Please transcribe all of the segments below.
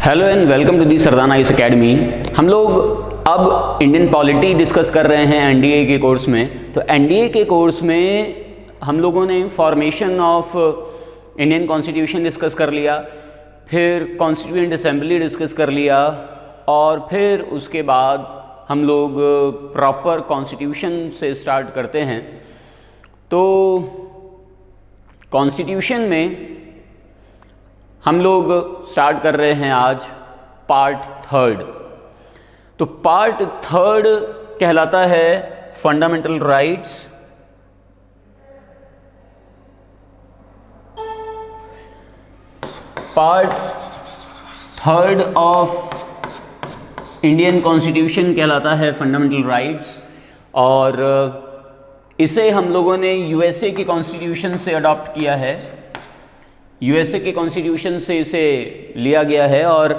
Hello and welcome to the Sardana IAS academy. हम लोग अब इंडियन पॉलिटी डिस्कस कर रहे हैं एनडीए के कोर्स में। तो एनडीए के कोर्स में हम लोगों ने formation of Indian constitution discuss कर लिया, फिर कॉन्स्टिट्यूएंट असेंबली डिस्कस कर लिया और फिर उसके बाद हम लोग प्रॉपर कॉन्स्टिट्यूशन से स्टार्ट करते हैं। तो कॉन्स्टिट्यूशन में हम लोग स्टार्ट कर रहे हैं आज पार्ट थर्ड। तो पार्ट थर्ड कहलाता है fundamental rights. Part third of Indian constitution कहलाता है फंडामेंटल राइट्स और इसे हम लोगों ने यूएसए के कॉन्स्टिट्यूशन से अडॉप्ट किया है। यूएसए के कॉन्स्टिट्यूशन से इसे लिया गया है और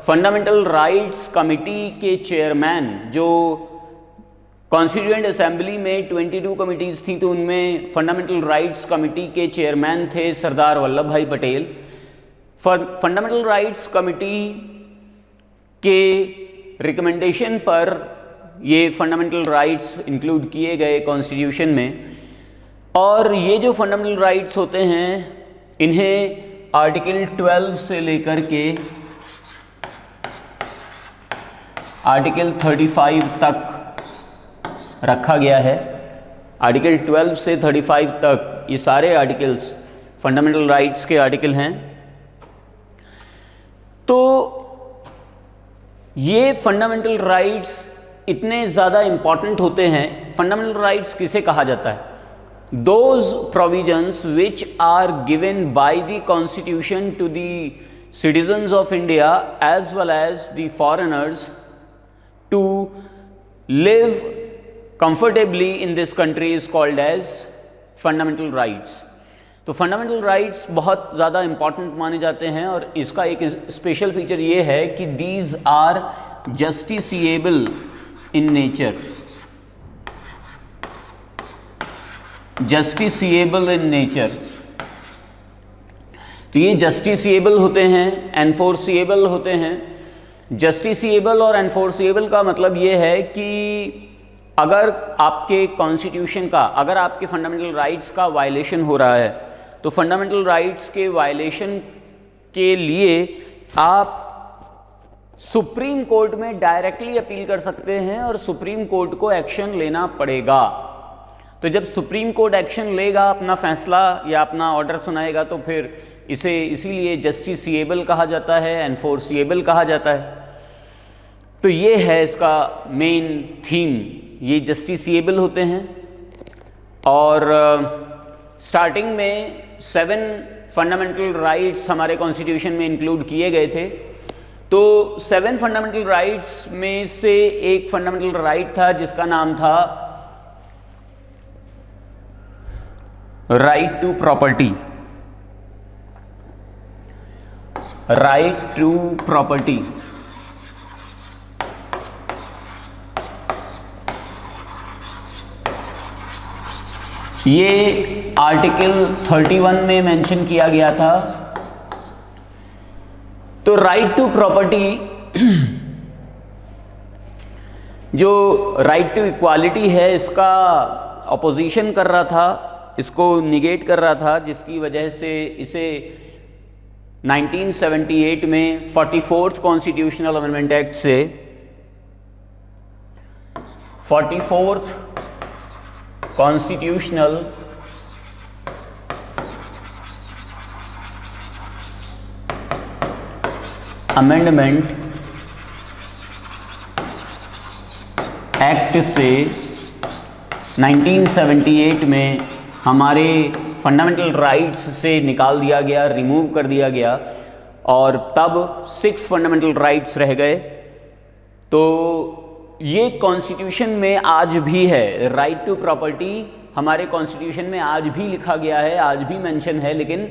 फंडामेंटल राइट्स कमेटी के चेयरमैन, जो कॉन्स्टिट्यूएंट असेंबली में 22 कमिटीज़ थी तो उनमें फंडामेंटल राइट्स कमेटी के चेयरमैन थे सरदार वल्लभ भाई पटेल। फंडामेंटल राइट्स कमेटी के रिकमेंडेशन पर ये फंडामेंटल राइट्स इंक्लूड किए गए कॉन्स्टिट्यूशन में। और ये जो फंडामेंटल राइट्स होते हैं इन्हें आर्टिकल 12 से लेकर के आर्टिकल 35 तक रखा गया है। आर्टिकल 12 से 35 तक ये सारे आर्टिकल्स फंडामेंटल राइट्स के आर्टिकल हैं। तो ये फंडामेंटल राइट्स इतने ज़्यादा इम्पॉर्टेंट होते हैं। फंडामेंटल राइट्स किसे कहा जाता है? Those provisions which are given by the Constitution to the citizens of India as well as the foreigners to live comfortably in this country is called as fundamental rights. तो fundamental rights बहुत ज़्यादा important माने जाते हैं और इसका एक special feature ये है कि these are justiciable in nature. Justiciable in nature. तो ये जस्टिसिएबल होते हैं, एनफोर्सिएबल होते हैं। जस्टिसिएबल और एनफोर्सिएबल का मतलब ये है कि अगर आपके कॉन्स्टिट्यूशन का, अगर आपके फंडामेंटल राइट्स का वायलेशन हो रहा है तो फंडामेंटल राइट्स के वायलेशन के लिए आप सुप्रीम कोर्ट में डायरेक्टली अपील कर सकते हैं और सुप्रीम कोर्ट को एक्शन लेना पड़ेगा। तो जब सुप्रीम कोर्ट एक्शन लेगा, अपना फैसला या अपना ऑर्डर सुनाएगा, तो फिर इसे इसीलिए जस्टिसिएबल कहा जाता है, एनफोर्सिएबल कहा जाता है। तो ये है इसका मेन थीम, ये जस्टिसिएबल होते हैं। और स्टार्टिंग में 7 फंडामेंटल राइट्स हमारे कॉन्स्टिट्यूशन में इंक्लूड किए गए थे। तो 7 फंडामेंटल राइट्स में से एक फंडामेंटल राइट था जिसका नाम था right to property. Right to property ये आर्टिकल 31 में मेंशन किया गया था। तो राइट टू प्रॉपर्टी जो राइट टू इक्वालिटी है, इसका अपोजिशन कर रहा था, इसको निगेट कर रहा था, जिसकी वजह से इसे 1978 में 44th कॉन्स्टिट्यूशनल अमेंडमेंट एक्ट से 44th कॉन्स्टिट्यूशनल अमेंडमेंट एक्ट से 1978 में हमारे फंडामेंटल राइट्स से निकाल दिया गया, रिमूव कर दिया गया और तब 6 फंडामेंटल राइट्स रह गए। तो ये कॉन्स्टिट्यूशन में आज भी है, राइट टू प्रॉपर्टी हमारे कॉन्स्टिट्यूशन में आज भी लिखा गया है, आज भी मेंशन है। लेकिन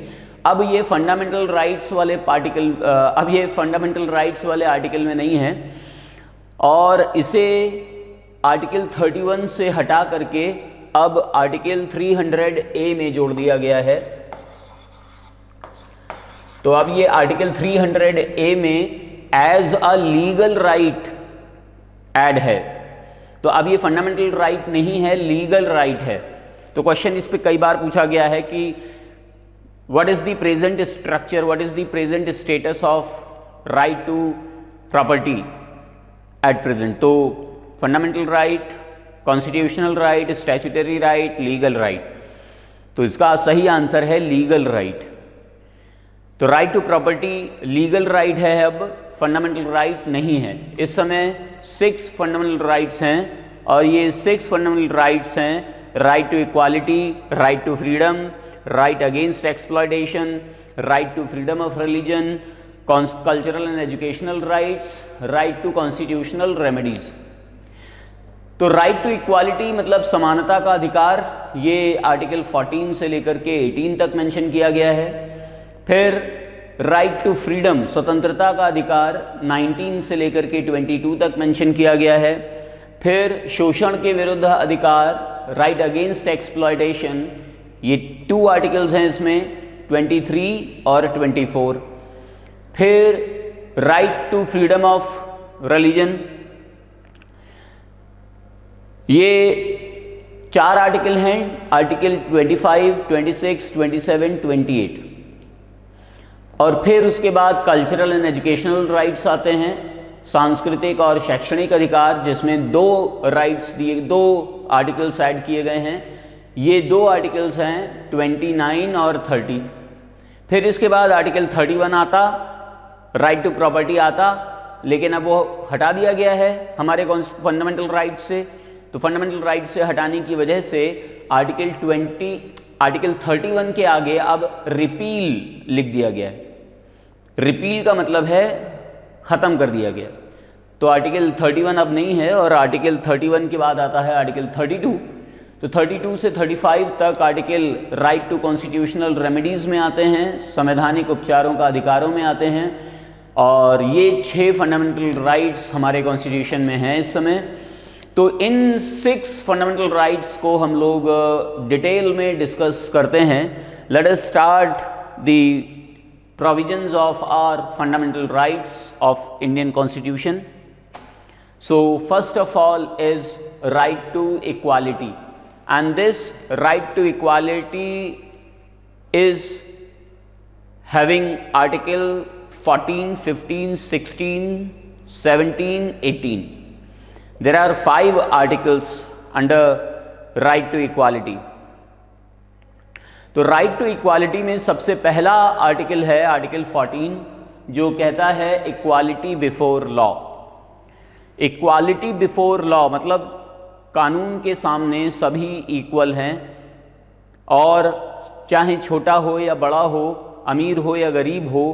अब ये फंडामेंटल राइट्स वाले फंडामेंटल राइट्स वाले आर्टिकल में नहीं है और इसे आर्टिकल 31 से हटा करके अब आर्टिकल 300A में जोड़ दिया गया है। तो अब ये आर्टिकल 300A में as a legal right add है। तो अब ये फंडामेंटल राइट नहीं है, लीगल राइट है। तो क्वेश्चन इस पे कई बार पूछा गया है कि what is the present structure, what is the present status of right to property at present. तो fundamental right, constitutional right, statutory right, legal right. तो इसका सही आंसर है लीगल राइट। तो right to property legal right है, अब fundamental right नहीं है। इस समय 6 फंडामेंटल राइट्स हैं और ये 6 फंडामेंटल राइट्स हैं: right to equality, right to freedom, right against exploitation, right to freedom of religion, cultural and educational rights, right to constitutional remedies. तो राइट टू इक्वालिटी मतलब समानता का अधिकार, ये आर्टिकल 14 से लेकर के 18 तक मेंशन किया गया है। फिर राइट टू फ्रीडम, स्वतंत्रता का अधिकार, 19 से लेकर के 22 तक मेंशन किया गया है। फिर शोषण के विरुद्ध अधिकार, राइट अगेंस्ट एक्सप्लॉयटेशन, ये 2 आर्टिकल्स हैं इसमें, 23 और 24। फिर right to freedom of religion, ये 4 आर्टिकल हैं, आर्टिकल 25, 26, 27, 28। और फिर उसके बाद कल्चरल एंड एजुकेशनल राइट्स आते हैं, सांस्कृतिक और शैक्षणिक अधिकार, जिसमें 2 राइट्स दिए, 2 आर्टिकल्स ऐड किए गए हैं। ये 2 आर्टिकल्स हैं 29 और 30। फिर इसके बाद आर्टिकल 31 आता, राइट टू प्रॉपर्टी आता, लेकिन अब वो हटा दिया गया है हमारे फंडामेंटल राइट से। तो फंडामेंटल राइट से हटाने की वजह से आर्टिकल 31 के आगे अब रिपील लिख दिया गया है। रिपील का मतलब है ख़त्म कर दिया गया। तो आर्टिकल 31 अब नहीं है और आर्टिकल 31 के बाद आता है आर्टिकल 32। तो 32 से 35 तक article right to constitutional remedies में आते हैं, संवैधानिक उपचारों का अधिकारों में आते हैं। और ये 6 फंडामेंटल राइट्स हमारे कॉन्स्टिट्यूशन में हैं इस समय। तो इन 6 फंडामेंटल राइट्स को हम लोग डिटेल में डिस्कस करते हैं। Let us start the provisions of our fundamental rights of Indian Constitution. So first of all is right to equality, and this right to equality is having article 14, 15, 16, 17, 18. There are 5 articles under right to equality. तो right to equality में सबसे पहला article है article 14, जो कहता है equality before law. Equality before law मतलब कानून के सामने सभी इक्वल हैं, और चाहे छोटा हो या बड़ा हो, अमीर हो या गरीब हो,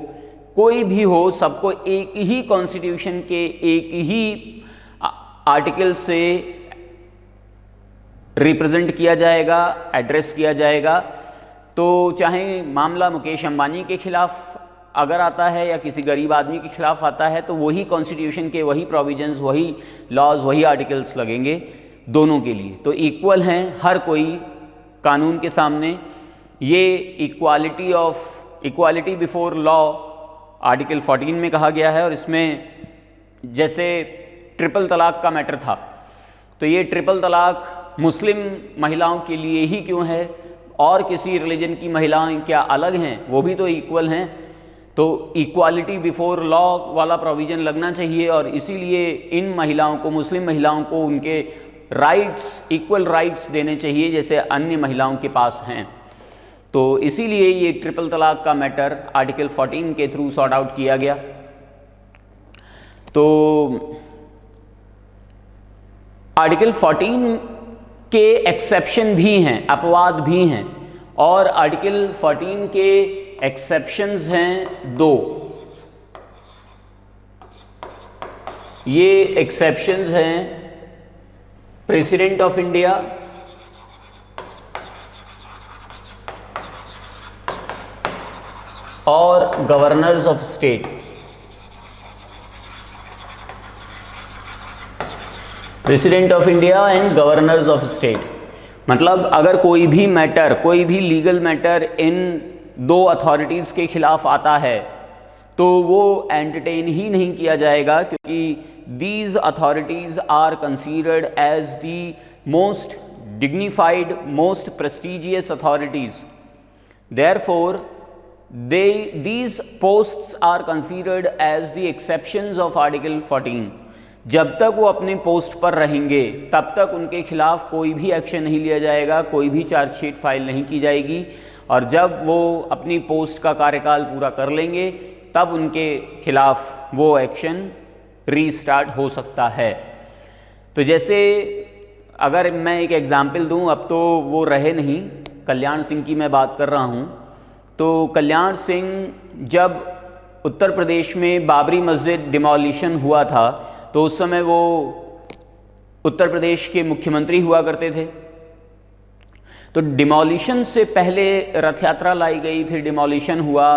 कोई भी हो, सबको एक ही कॉन्स्टिट्यूशन के एक ही आर्टिकल से रिप्रेजेंट किया जाएगा, एड्रेस किया जाएगा। तो चाहे मामला मुकेश अंबानी के खिलाफ अगर आता है या किसी गरीब आदमी के खिलाफ आता है, तो वही कॉन्स्टिट्यूशन के वही प्रोविजंस, वही लॉज, वही आर्टिकल्स लगेंगे दोनों के लिए। तो इक्वल हैं हर कोई कानून के सामने। ये इक्वालिटी बिफोर लॉ आर्टिकल 14 में कहा गया है। और इसमें जैसे ट्रिपल तलाक का मैटर था, तो ये ट्रिपल तलाक मुस्लिम महिलाओं के लिए ही क्यों है, और किसी रिलीजन की महिलाएं क्या अलग हैं, वो भी तो इक्वल हैं। तो इक्वालिटी बिफोर लॉ वाला प्रोविज़न लगना चाहिए, और इसीलिए इन महिलाओं को, मुस्लिम महिलाओं को उनके राइट्स, इक्वल राइट्स देने चाहिए जैसे अन्य महिलाओं के पास हैं। तो इसीलिए ये ट्रिपल तलाक का मैटर आर्टिकल 14 के थ्रू सॉर्ट आउट किया गया। तो आर्टिकल 14 के एक्सेप्शन भी हैं, अपवाद भी हैं, और आर्टिकल 14 के एक्सेप्शंस हैं 2। ये एक्सेप्शंस हैं प्रेसिडेंट ऑफ इंडिया और governors of state. President of India and governors of state मतलब अगर कोई भी मैटर, कोई भी लीगल मैटर इन 2 अथॉरिटीज़ के खिलाफ आता है, तो वो एंटरटेन ही नहीं किया जाएगा, क्योंकि these authorities are considered as the most dignified, most prestigious authorities. Therefore, these posts are considered as the exceptions of Article 14. जब तक वो अपने पोस्ट पर रहेंगे तब तक उनके खिलाफ कोई भी एक्शन नहीं लिया जाएगा, कोई भी चार्जशीट फाइल नहीं की जाएगी, और जब वो अपनी पोस्ट का कार्यकाल पूरा कर लेंगे तब उनके खिलाफ वो एक्शन रीस्टार्ट हो सकता है। तो जैसे अगर मैं एक एग्ज़ाम्पल दूं, अब तो वो रहे नहीं, कल्याण सिंह की मैं बात कर रहा हूं। तो कल्याण सिंह जब उत्तर प्रदेश में बाबरी मस्जिद डिमोलिशन हुआ था तो उस समय वो उत्तर प्रदेश के मुख्यमंत्री हुआ करते थे। तो डिमोलिशन से पहले रथ यात्रा लाई गई, फिर डिमोलिशन हुआ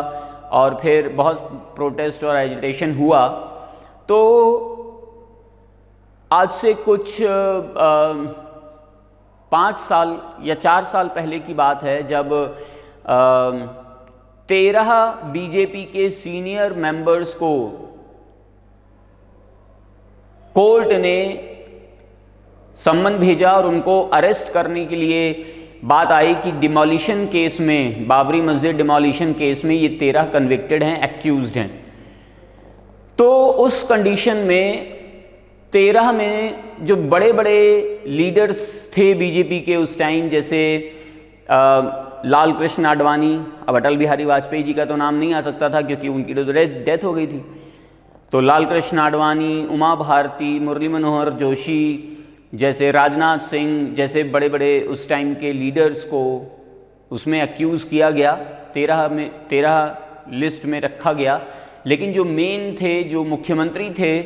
और फिर बहुत प्रोटेस्ट और एजिटेशन हुआ। तो आज से कुछ 5 साल या 4 साल पहले की बात है, जब 13 बीजेपी के सीनियर मेंबर्स को कोर्ट ने सम्मन भेजा और उनको अरेस्ट करने के लिए बात आई कि डिमोलिशन केस में, बाबरी मस्जिद डिमोलिशन केस में ये 13 कन्विक्टेड हैं, एक्यूज्ड हैं। तो उस कंडीशन में 13 में जो बड़े बड़े लीडर्स थे बीजेपी के उस टाइम, जैसे लाल कृष्ण आडवाणी, अब अटल बिहारी वाजपेयी जी का तो नाम नहीं आ सकता था क्योंकि उनकी तो डेथ हो गई थी, तो लाल कृष्ण आडवाणी, उमा भारती, मुरली मनोहर जोशी जैसे, राजनाथ सिंह जैसे बड़े बड़े उस टाइम के लीडर्स को उसमें अक्यूज़ किया गया, 13 लिस्ट में रखा गया। लेकिन जो मेन थे, जो मुख्यमंत्री थे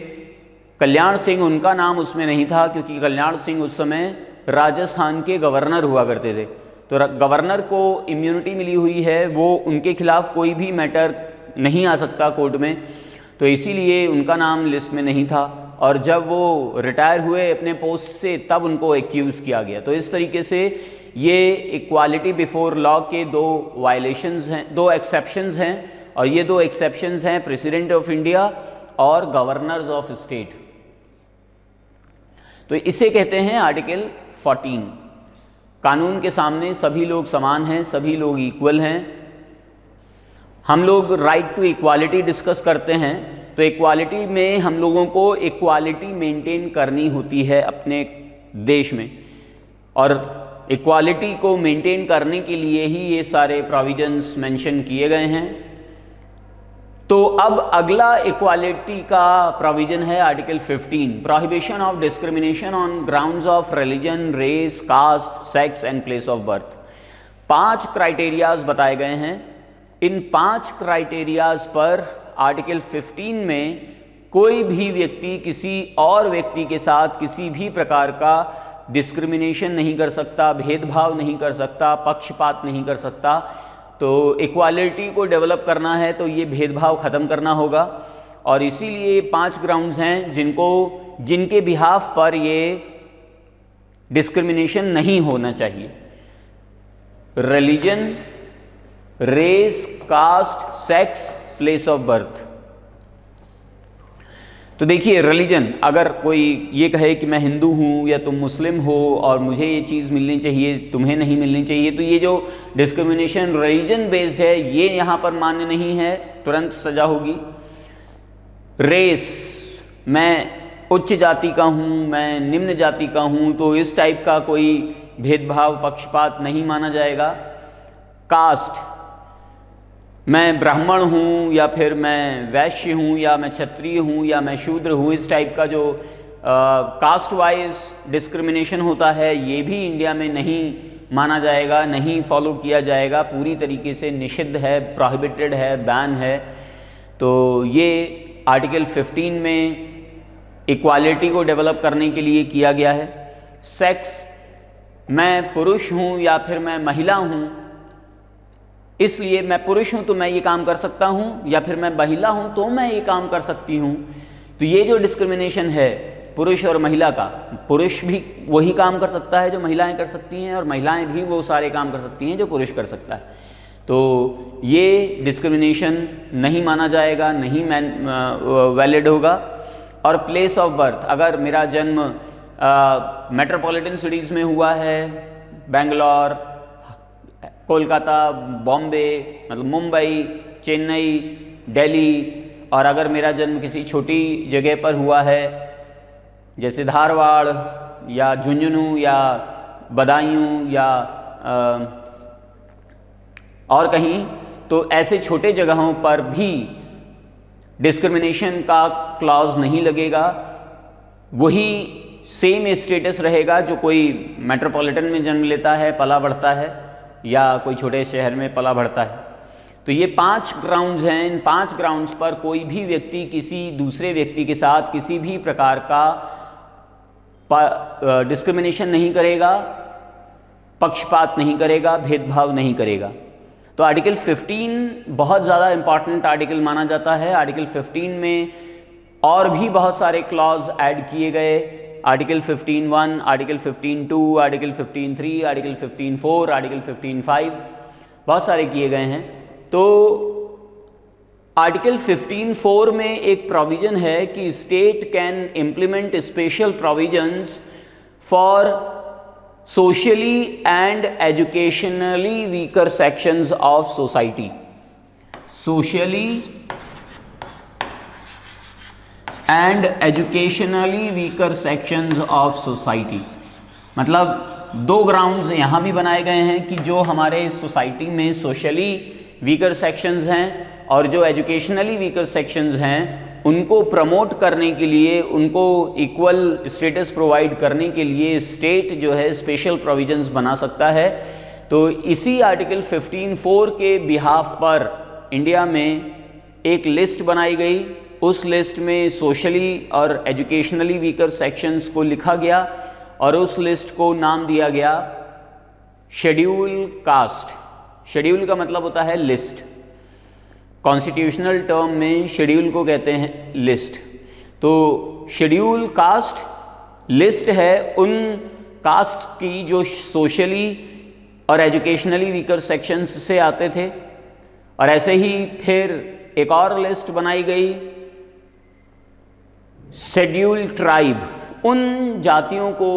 कल्याण सिंह, उनका नाम उसमें नहीं था, क्योंकि कल्याण सिंह उस समय राजस्थान के गवर्नर हुआ करते थे। तो गवर्नर को इम्यूनिटी मिली हुई है, वो उनके खिलाफ कोई भी मैटर नहीं आ सकता कोर्ट में, तो इसीलिए उनका नाम लिस्ट में नहीं था। और जब वो रिटायर हुए अपने पोस्ट से तब उनको एक्यूज़ किया गया। तो इस तरीके से ये इक्वालिटी बिफोर लॉ के 2 वायलेशंस हैं, 2 एक्सेप्शंस हैं, और ये 2 एक्सेप्शंस हैं प्रेसिडेंट ऑफ इंडिया और गवर्नर्स ऑफ स्टेट। तो इसे कहते हैं आर्टिकल 14। कानून के सामने सभी लोग समान हैं, सभी लोग इक्वल हैं। हम लोग राइट टू इक्वालिटी डिस्कस करते हैं, तो इक्वालिटी में हम लोगों को इक्वालिटी मेंटेन करनी होती है अपने देश में, और इक्वालिटी को मेंटेन करने के लिए ही ये सारे प्रोविजंस मेंशन किए गए हैं। तो अब अगला इक्वालिटी का प्रोविजन है article 15, prohibition of discrimination on grounds of religion, race, caste, sex and place of birth. 5 criterias बताए गए हैं। इन 5 क्राइटेरियाज पर आर्टिकल 15 में कोई भी व्यक्ति किसी और व्यक्ति के साथ किसी भी प्रकार का डिस्क्रिमिनेशन नहीं कर सकता, भेदभाव नहीं कर सकता, पक्षपात नहीं कर सकता। तो इक्वालिटी को डेवलप करना है तो ये भेदभाव ख़त्म करना होगा, और इसीलिए 5 ग्राउंड्स हैं जिनके बिहाफ पर ये डिस्क्रिमिनेशन नहीं होना चाहिए। Religion, race, caste, sex, place of birth. तो देखिए, रिलीजन, अगर कोई ये कहे कि मैं हिंदू हूँ या तुम मुस्लिम हो और मुझे ये चीज़ मिलनी चाहिए, तुम्हें नहीं मिलनी चाहिए, तो ये जो डिस्क्रिमिनेशन रिलीजन बेस्ड है ये यहाँ पर मान्य नहीं है, तुरंत सजा होगी। रेस, मैं उच्च जाति का हूँ, मैं निम्न जाति का हूँ, तो इस टाइप का कोई भेदभाव, पक्षपात नहीं माना जाएगा। कास्ट, मैं ब्राह्मण हूँ या फिर मैं वैश्य हूँ या मैं क्षत्रिय हूँ या मैं शूद्र हूँ, इस टाइप का जो कास्ट वाइज डिस्क्रिमिनेशन होता है ये भी इंडिया में नहीं माना जाएगा, नहीं फॉलो किया जाएगा, पूरी तरीके से निषिद्ध है, प्रोहिबिटेड है, बैन है। तो ये आर्टिकल 15 में इक्वालिटी को डेवलप करने के लिए किया गया है। सेक्स, मैं पुरुष हूँ या फिर मैं महिला हूँ, इसलिए मैं पुरुष हूं तो मैं ये काम कर सकता हूं, या फिर मैं महिला हूं तो मैं ये काम कर सकती हूं। तो ये जो डिस्क्रिमिनेशन है पुरुष और महिला का, पुरुष भी वही काम कर सकता है जो महिलाएं कर सकती हैं, और महिलाएं भी वो सारे काम कर सकती हैं जो पुरुष कर सकता है। तो ये डिस्क्रिमिनेशन नहीं माना जाएगा, नहीं वैलिड होगा। और प्लेस ऑफ बर्थ, अगर मेरा जन्म मेट्रोपॉलिटन सिटीज़ में हुआ है, बेंगलोर, कोलकाता, बॉम्बे मतलब मुंबई, चेन्नई, दिल्ली, और अगर मेरा जन्म किसी छोटी जगह पर हुआ है जैसे धारवाड़ या झुंझुनू या बदायूं या और कहीं, तो ऐसे छोटे जगहों पर भी डिस्क्रिमिनेशन का क्लॉज नहीं लगेगा। वही सेम स्टेटस रहेगा जो कोई मेट्रोपॉलिटन में जन्म लेता है, पला बढ़ता है, या कोई छोटे शहर में पला बढ़ता है। तो ये 5 ग्राउंड्स हैं। इन 5 ग्राउंड्स पर कोई भी व्यक्ति किसी दूसरे व्यक्ति के साथ किसी भी प्रकार का डिस्क्रिमिनेशन नहीं करेगा, पक्षपात नहीं करेगा, भेदभाव नहीं करेगा। तो आर्टिकल 15 बहुत ज़्यादा इंपॉर्टेंट आर्टिकल माना जाता है। आर्टिकल 15 में और भी बहुत सारे क्लॉज ऐड किए गए, article 15(1), article 15(2), article 15(3), article 15(4), article 15(5), बहुत सारे किए गए हैं। तो आर्टिकल 15(4) में एक प्रोविज़न है कि state can implement special provisions for socially and educationally weaker sections of society. Socially and educationally weaker sections of society, मतलब 2 ग्राउंड्स यहाँ भी बनाए गए हैं कि जो हमारे सोसाइटी में सोशली वीकर सेक्शंस हैं और जो एजुकेशनली वीकर सेक्शंस हैं उनको प्रमोट करने के लिए, उनको इक्वल स्टेटस प्रोवाइड करने के लिए स्टेट जो है स्पेशल प्रोविजंस बना सकता है। तो इसी आर्टिकल 15(4) के बिहाफ पर इंडिया में एक लिस्ट बनाई गई। उस लिस्ट में सोशली और एजुकेशनली वीकर सेक्शंस को लिखा गया और उस लिस्ट को नाम दिया गया शेड्यूल कास्ट। शेड्यूल का मतलब होता है लिस्ट। कॉन्स्टिट्यूशनल टर्म में शेड्यूल को कहते हैं लिस्ट। तो शेड्यूल कास्ट लिस्ट है उन कास्ट की जो सोशली और एजुकेशनली वीकर सेक्शंस से आते थे। और ऐसे ही फिर एक और लिस्ट बनाई गई शेड्यूल ट्राइब। उन जातियों को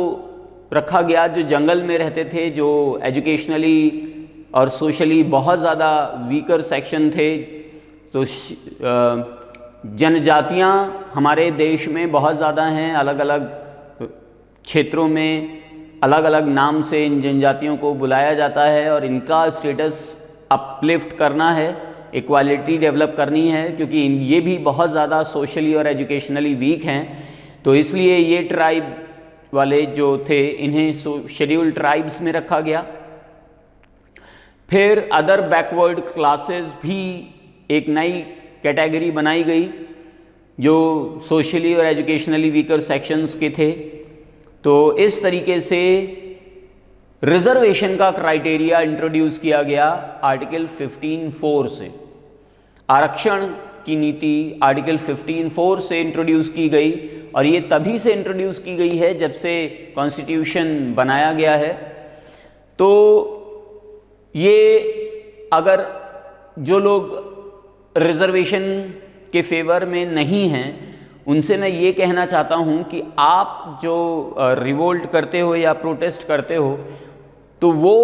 रखा गया जो जंगल में रहते थे, जो एजुकेशनली और सोशली बहुत ज़्यादा वीकर सेक्शन थे। तो जनजातियाँ हमारे देश में बहुत ज़्यादा हैं, अलग अलग क्षेत्रों में अलग अलग नाम से इन जनजातियों को बुलाया जाता है और इनका स्टेटस अपलिफ्ट करना है, इक्वालिटी डेवलप करनी है, क्योंकि ये भी बहुत ज़्यादा सोशली और एजुकेशनली वीक हैं। तो इसलिए ये ट्राइब वाले जो थे इन्हें शेड्यूल ट्राइब्स में रखा गया। फिर अदर बैकवर्ड क्लासेस भी एक नई कैटेगरी बनाई गई जो सोशली और एजुकेशनली वीकर सेक्शंस के थे। तो इस तरीके से रिजर्वेशन का क्राइटेरिया इंट्रोड्यूस किया गया आर्टिकल 15(4) से। आरक्षण की नीति आर्टिकल 15(4) से इंट्रोड्यूस की गई और ये तभी से इंट्रोड्यूस की गई है जब से कॉन्स्टिट्यूशन बनाया गया है। तो ये अगर जो लोग रिजर्वेशन के फेवर में नहीं हैं उनसे मैं ये कहना चाहता हूँ कि आप जो रिवोल्ट करते हो या प्रोटेस्ट करते हो तो वो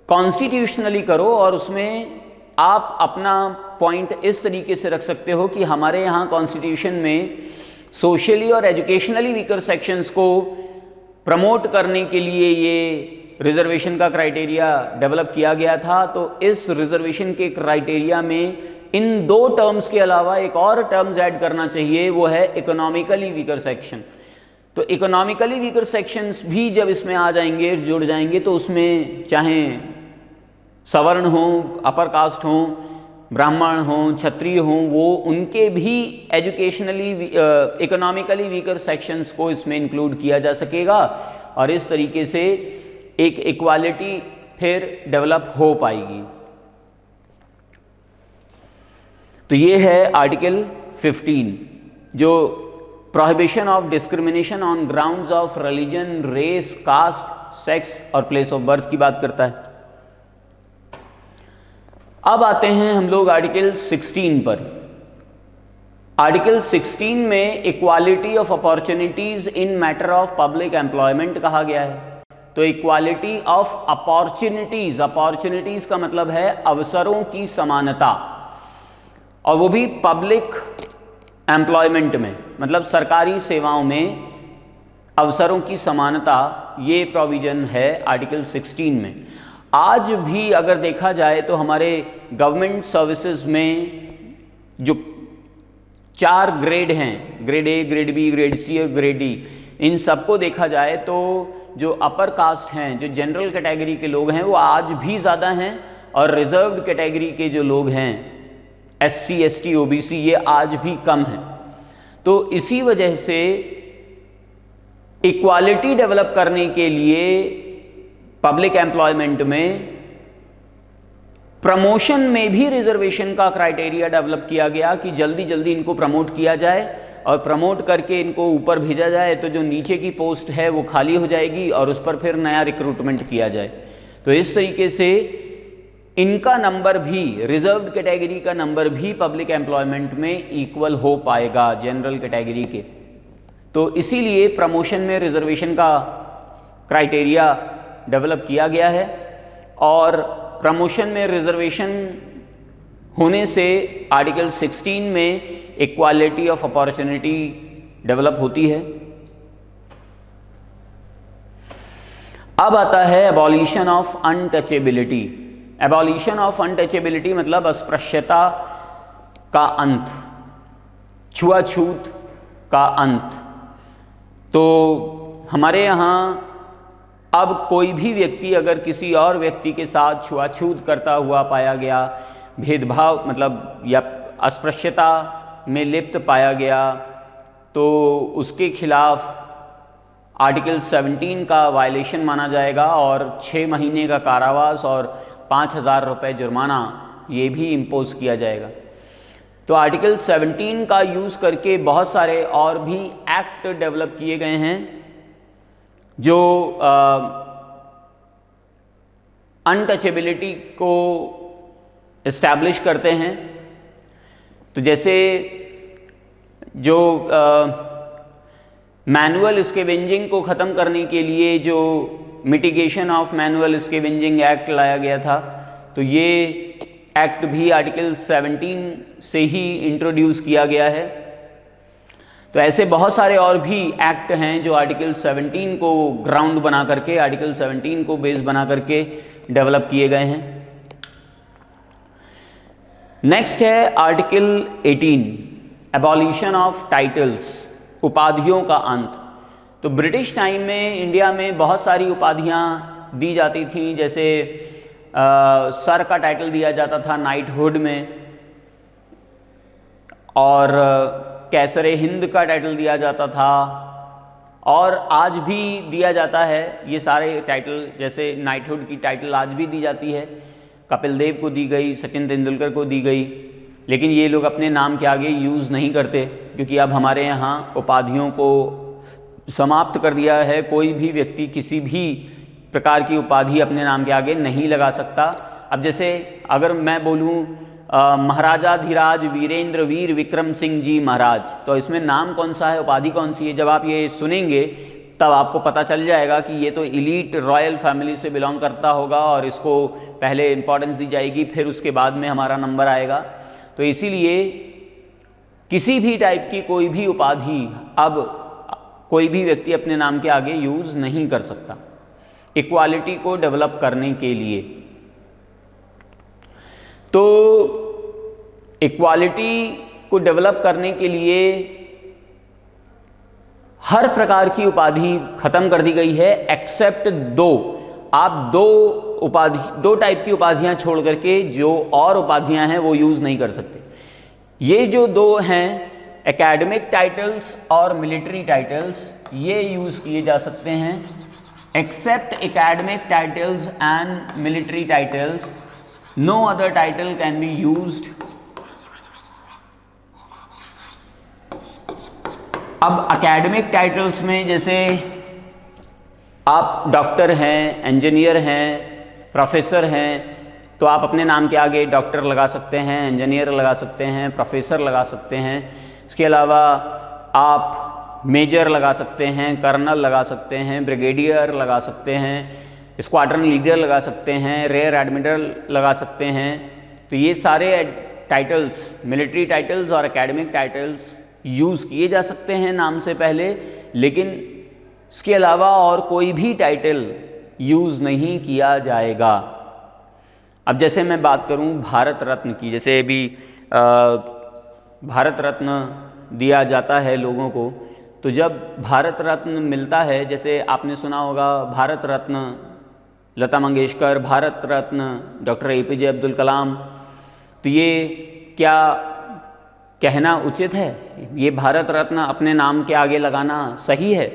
कॉन्स्टिट्यूशनली करो और उसमें आप अपना पॉइंट इस तरीके से रख सकते हो कि हमारे यहाँ कॉन्स्टिट्यूशन में सोशली और एजुकेशनली वीकर सेक्शंस को प्रमोट करने के लिए ये रिजर्वेशन का क्राइटेरिया डेवलप किया गया था। तो इस रिजर्वेशन के क्राइटेरिया में इन 2 टर्म्स के अलावा एक और टर्म्स ऐड करना चाहिए, वो है इकोनॉमिकली वीकर सेक्शन। तो इकोनॉमिकली वीकर सेक्शंस भी जब इसमें आ जाएंगे, जुड़ जाएंगे, तो उसमें चाहे सवर्ण हो, अपर कास्ट हो, ब्राह्मण हो, क्षत्रिय हो, वो उनके भी एजुकेशनली इकोनॉमिकली वीकर सेक्शंस को इसमें इंक्लूड किया जा सकेगा और इस तरीके से एक इक्वालिटी फिर डेवलप हो पाएगी। तो ये है आर्टिकल 15 जो prohibition of discrimination on grounds of religion, race, caste, sex और प्लेस ऑफ बर्थ की बात करता है। अब आते हैं हम लोग आर्टिकल 16 पर। आर्टिकल 16 में equality of opportunities in matter of public employment कहा गया है। तो इक्वालिटी ऑफ अपॉर्चुनिटीज, अपॉर्चुनिटीज का मतलब है अवसरों की समानता, और वो भी पब्लिक एम्प्लॉयमेंट में, मतलब सरकारी सेवाओं में अवसरों की समानता, ये प्रोविजन है आर्टिकल 16 में। आज भी अगर देखा जाए तो हमारे गवर्नमेंट सर्विसेज में जो 4 ग्रेड हैं, grade A, grade B, grade C और ग्रेड डी, इन सबको देखा जाए तो जो अपर कास्ट हैं, जो जनरल कैटेगरी के लोग हैं, वो आज भी ज़्यादा हैं, और रिजर्व्ड कैटेगरी के जो लोग हैं, एससी, एसटी, ओबीसी, ये आज भी कम हैं। तो इसी वजह से इक्वालिटी डेवलप करने के लिए पब्लिक एम्प्लॉयमेंट में प्रमोशन में भी रिजर्वेशन का क्राइटेरिया डेवलप किया गया कि जल्दी जल्दी इनको प्रमोट किया जाए, और प्रमोट करके इनको ऊपर भेजा जाए तो जो नीचे की पोस्ट है वो खाली हो जाएगी और उस पर फिर नया रिक्रूटमेंट किया जाए। तो इस तरीके से इनका नंबर भी, रिजर्व्ड कैटेगरी का नंबर भी पब्लिक एम्प्लॉयमेंट में इक्वल हो पाएगा जनरल कैटेगरी के। तो इसीलिए प्रमोशन में रिजर्वेशन का क्राइटेरिया डेवलप किया गया है, और प्रमोशन में रिजर्वेशन होने से आर्टिकल 16 में इक्वालिटी ऑफ अपॉर्चुनिटी डेवलप होती है। अब आता है abolition of untouchability. Abolition of untouchability मतलब अस्पृश्यता का अंत, छुआछूत का अंत। तो हमारे यहाँ अब कोई भी व्यक्ति अगर किसी और व्यक्ति के साथ छुआछूत करता हुआ पाया गया, भेदभाव मतलब या अस्पृश्यता में लिप्त पाया गया, तो उसके खिलाफ आर्टिकल 17 का वायलेशन माना जाएगा और 6 महीने का कारावास और 5,000 रुपये जुर्माना ये भी इम्पोज किया जाएगा। तो आर्टिकल 17 का यूज़ करके बहुत सारे और भी एक्ट डेवलप किए गए हैं जो अनटचेबिलिटी को इस्टेब्लिश करते हैं। तो जैसे जो मैनुअल स्केवेंजिंग को ख़त्म करने के लिए जो mitigation of manual scavenging act लाया गया था, तो ये एक्ट भी आर्टिकल 17 से ही इंट्रोड्यूस किया गया है। तो ऐसे बहुत सारे और भी एक्ट हैं जो आर्टिकल 17 को ग्राउंड बना करके, आर्टिकल 17 को बेस बना करके डेवलप किए गए हैं। नेक्स्ट है आर्टिकल 18, एबॉलिशन ऑफ टाइटल्स, उपाधियों का अंत। तो ब्रिटिश टाइम में इंडिया में बहुत सारी उपाधियां दी जाती थी, जैसे सर का टाइटल दिया जाता था नाइटहुड में, और कैसरे हिंद का टाइटल दिया जाता था, और आज भी दिया जाता है। ये सारे टाइटल, जैसे नाइटहुड की टाइटल आज भी दी जाती है, कपिल देव को दी गई, सचिन तेंदुलकर को दी गई, लेकिन ये लोग अपने नाम के आगे यूज़ नहीं करते, क्योंकि अब हमारे यहाँ उपाधियों को समाप्त कर दिया है। कोई भी व्यक्ति किसी भी प्रकार की उपाधि अपने नाम के आगे नहीं लगा सकता। अब जैसे अगर मैं बोलूँ महाराजाधिराज वीरेंद्र वीर विक्रम सिंह जी महाराज, तो इसमें नाम कौन सा है, उपाधि कौन सी है? जब आप ये सुनेंगे तब आपको पता चल जाएगा कि ये तो इलीट रॉयल फैमिली से बिलोंग करता होगा और इसको पहले इम्पोर्टेंस दी जाएगी, फिर उसके बाद में हमारा नंबर आएगा। तो इसीलिए किसी भी टाइप की कोई भी उपाधि अब कोई भी व्यक्ति अपने नाम के आगे यूज़ नहीं कर सकता, इक्वालिटी को डेवलप करने के लिए। तो इक्वालिटी को डेवलप करने के लिए हर प्रकार की उपाधि खत्म कर दी गई है, एक्सेप्ट 2। आप दो टाइप की उपाधियां छोड़ करके जो और उपाधियां हैं वो यूज़ नहीं कर सकते। ये जो 2 हैं, एकेडमिक टाइटल्स और मिलिट्री टाइटल्स, ये यूज़ किए जा सकते हैं। Except academic titles and military titles, no other title can be used. अब एकेडमिक टाइटल्स में जैसे आप डॉक्टर हैं, इंजीनियर हैं, प्रोफेसर हैं, तो आप अपने नाम के आगे डॉक्टर लगा सकते हैं, इंजीनियर लगा सकते हैं, प्रोफेसर लगा सकते हैं। इसके अलावा आप मेजर लगा सकते हैं, कर्नल लगा सकते हैं, ब्रिगेडियर लगा सकते हैं, स्क्वाड्रन लीडर लगा सकते हैं, रेयर एडमिरल लगा सकते हैं। तो ये सारे टाइटल्स, मिलिट्री टाइटल्स और एकेडमिक टाइटल्स यूज़ किए जा सकते हैं नाम से पहले, लेकिन इसके अलावा और कोई भी टाइटल यूज़ नहीं किया जाएगा। अब जैसे मैं बात करूं भारत रत्न की, जैसे अभी भारत रत्न दिया जाता है लोगों को, तो जब भारत रत्न मिलता है, जैसे आपने सुना होगा भारत रत्न लता मंगेशकर, भारत रत्न डॉक्टर APJ अब्दुल कलाम, तो ये क्या कहना उचित है? ये भारत रत्न अपने नाम के आगे लगाना सही है?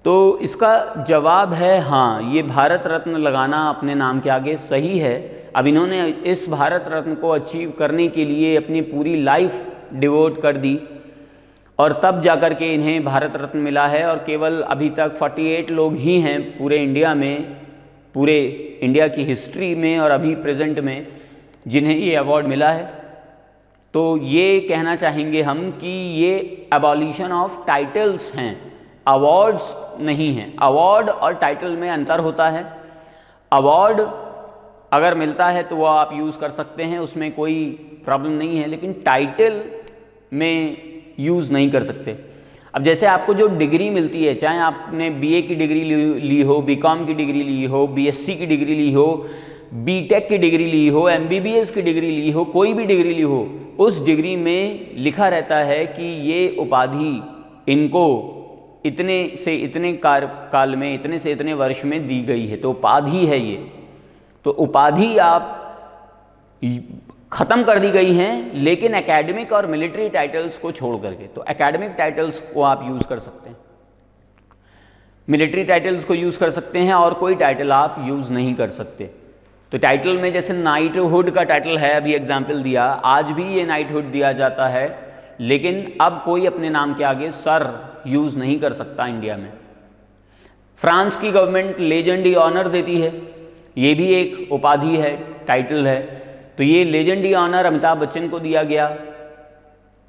तो इसका जवाब है हाँ, ये भारत रत्न लगाना अपने नाम के आगे सही है। अब इन्होंने इस भारत रत्न को अचीव करने के लिए अपनी पूरी लाइफ डिवोट कर दी और तब जाकर के इन्हें भारत रत्न मिला है। और केवल अभी तक 48 लोग ही हैं पूरे इंडिया में, पूरे इंडिया की हिस्ट्री में और अभी प्रेजेंट में, जिन्हें ये अवार्ड मिला है। तो ये कहना चाहेंगे हम कि ये एबॉलिशन ऑफ टाइटल्स हैं, अवार्ड्स नहीं हैं। अवार्ड और टाइटल में अंतर होता है। अवार्ड अगर मिलता है तो वो आप यूज़ कर सकते हैं, उसमें कोई प्रॉब्लम नहीं है, लेकिन टाइटल में यूज़ नहीं कर सकते। अब जैसे आपको जो डिग्री मिलती है, चाहे आपने BA की डिग्री ली हो, BCom की डिग्री ली हो, BSc की डिग्री ली हो, BTech की डिग्री ली हो, MBBS की डिग्री ली हो, कोई भी डिग्री ली हो, उस डिग्री में लिखा रहता है कि ये उपाधि इनको इतने से इतने काल में, इतने से इतने वर्ष में दी गई है, तो उपाधि है ये। तो उपाधि आप ख़त्म कर दी गई हैं, लेकिन एकेडमिक और मिलिट्री टाइटल्स को छोड़ करके। तो एकेडमिक टाइटल्स को आप यूज़ कर सकते हैं, मिलिट्री टाइटल्स को यूज़ कर सकते हैं, और कोई टाइटल आप यूज़ नहीं कर सकते। तो टाइटल में जैसे नाइटहुड का टाइटल है, अभी एग्जाम्पल दिया, आज भी ये नाइटहुड दिया जाता है, लेकिन अब कोई अपने नाम के आगे सर यूज़ नहीं कर सकता इंडिया में। फ्रांस की गवर्नमेंट लेजेंडी ऑनर देती है, ये भी एक उपाधि है, टाइटल है। तो ये लेजेंडी ऑनर अमिताभ बच्चन को दिया गया,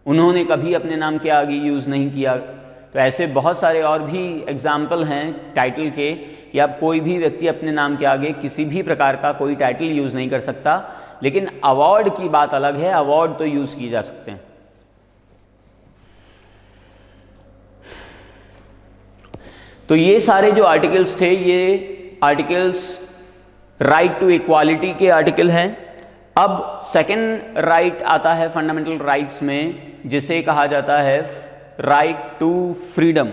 उन्होंने कभी अपने नाम के आगे यूज़ नहीं किया। तो ऐसे बहुत सारे और भी एग्जाम्पल हैं टाइटल के कि अब कोई भी व्यक्ति अपने नाम के आगे किसी भी प्रकार का कोई टाइटल यूज़ नहीं कर सकता। लेकिन अवार्ड की बात अलग है, अवार्ड तो यूज़ किए जा सकते हैं। तो ये सारे जो आर्टिकल्स थे, ये आर्टिकल्स राइट टू इक्वालिटी के आर्टिकल हैं। अब सेकंड राइट आता है फंडामेंटल राइट्स में, जिसे कहा जाता है राइट टू फ्रीडम,